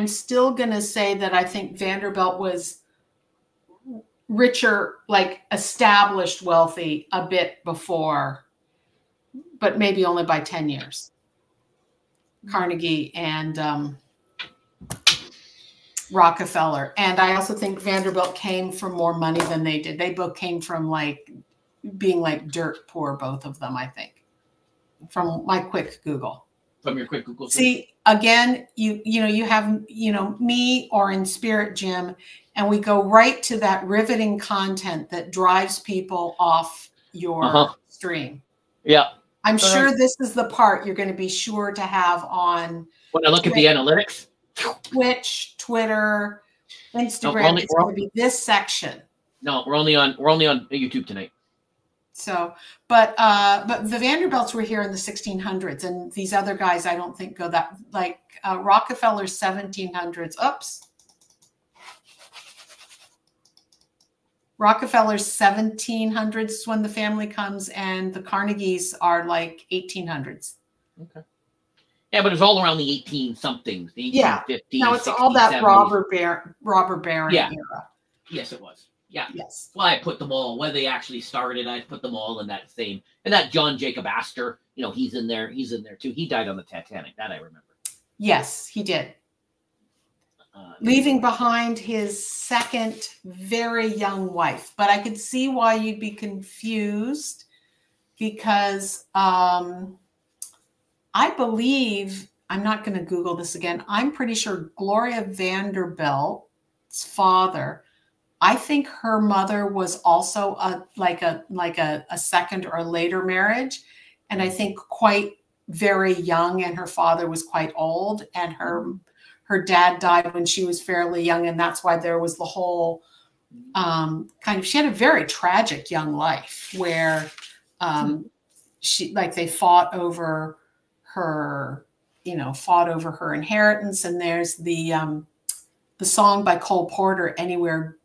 still going to say that I think Vanderbilt was richer, like established wealthy a bit before, but maybe only by 10 years. Carnegie and Rockefeller. And I also think Vanderbilt came from more money than they did. They both came from like being like dirt poor, both of them, I think, from my quick Google. From your quick Google. See, again, you have me or in spirit, Jim, and we go right to that riveting content that drives people off your stream. Yeah. I'm sure this is the part you're going to be sure to have on. When I look at the analytics. Twitch, Twitter, Instagram. It's going to be this section. No, we're only on YouTube tonight. So, but the Vanderbilts were here in the 1600s, and these other guys I don't think go that, like Rockefeller's 1700s. Oops. Rockefeller's 1700s when the family comes, and the Carnegies are like 1800s. Okay. Yeah, but it's all around the 18-somethings, the 1850s. No, it's 60s, all that 70s. robber baron era. Yes, it was. Yeah. Yes. Well, I put them all, where they actually started, I put them all in that same. And that John Jacob Astor, he's in there. He's in there too. He died on the Titanic. That I remember. Yes, he did. Leaving behind his second very young wife. But I could see why you'd be confused because I believe, I'm not going to Google this again, I'm pretty sure Gloria Vanderbilt's father, I think her mother was also a second or a later marriage. And I think quite very young, and her father was quite old, and her dad died when she was fairly young. And that's why there was the whole she had a very tragic young life where they fought over her inheritance. And there's the song by Cole Porter, Anywhere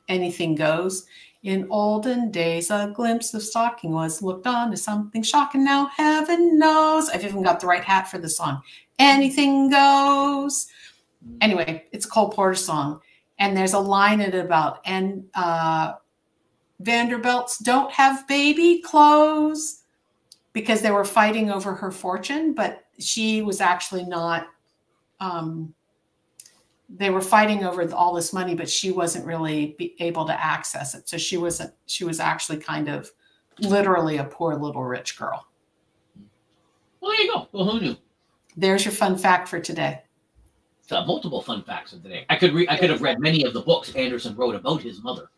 Anything Goes. In olden days, a glimpse of stocking was looked on as something shocking. Now heaven knows. I've even got the right hat for the song. Anything goes. Anyway, it's a Cole Porter song. And there's a line in it about, and Vanderbilts don't have baby clothes, because they were fighting over her fortune, but she was actually not, they were fighting over all this money, but she wasn't really able to access it. So she was actually kind of literally a poor little rich girl. Well, there you go. Well, who knew? There's your fun fact for today. So multiple fun facts of today. I could have read many of the books Anderson wrote about his mother,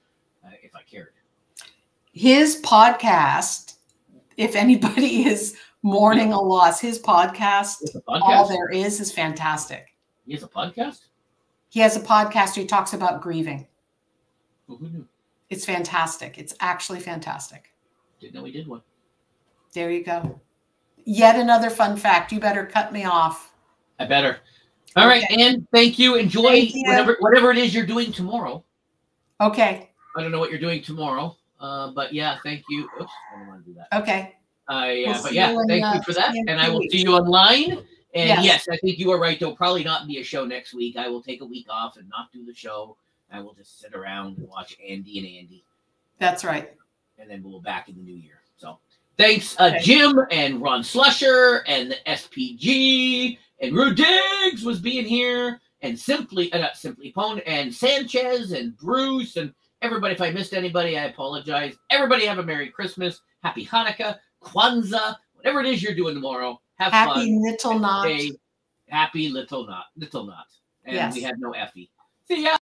if I cared. His podcast, if anybody is mourning a loss, his podcast, All There Is fantastic. He has a podcast? He has a podcast where he talks about grieving. Well, who knew? It's fantastic. It's actually fantastic. Didn't know he did one. There you go. Yet another fun fact. You better cut me off. I better. All right, Ann, thank you. Enjoy whatever it is you're doing tomorrow. Okay. I don't know what you're doing tomorrow, but yeah, thank you. Oops, I don't want to do that. Okay. Thank you for that, and I will see you online. And yes, I think you are right. There'll probably not be a show next week. I will take a week off and not do the show. I will just sit around and watch Andy and Andy. That's right. And then we'll be back in the new year. So thanks, Jim and Ron Slusher and the SPG and Rudiggs was being here, and not Simply Pwned, and Sanchez and Bruce and everybody. If I missed anybody, I apologize. Everybody have a Merry Christmas, Happy Hanukkah, Kwanzaa, whatever it is you're doing tomorrow. Have fun. Happy Little Knot. Happy Little Knot. And we have no Effie. See ya.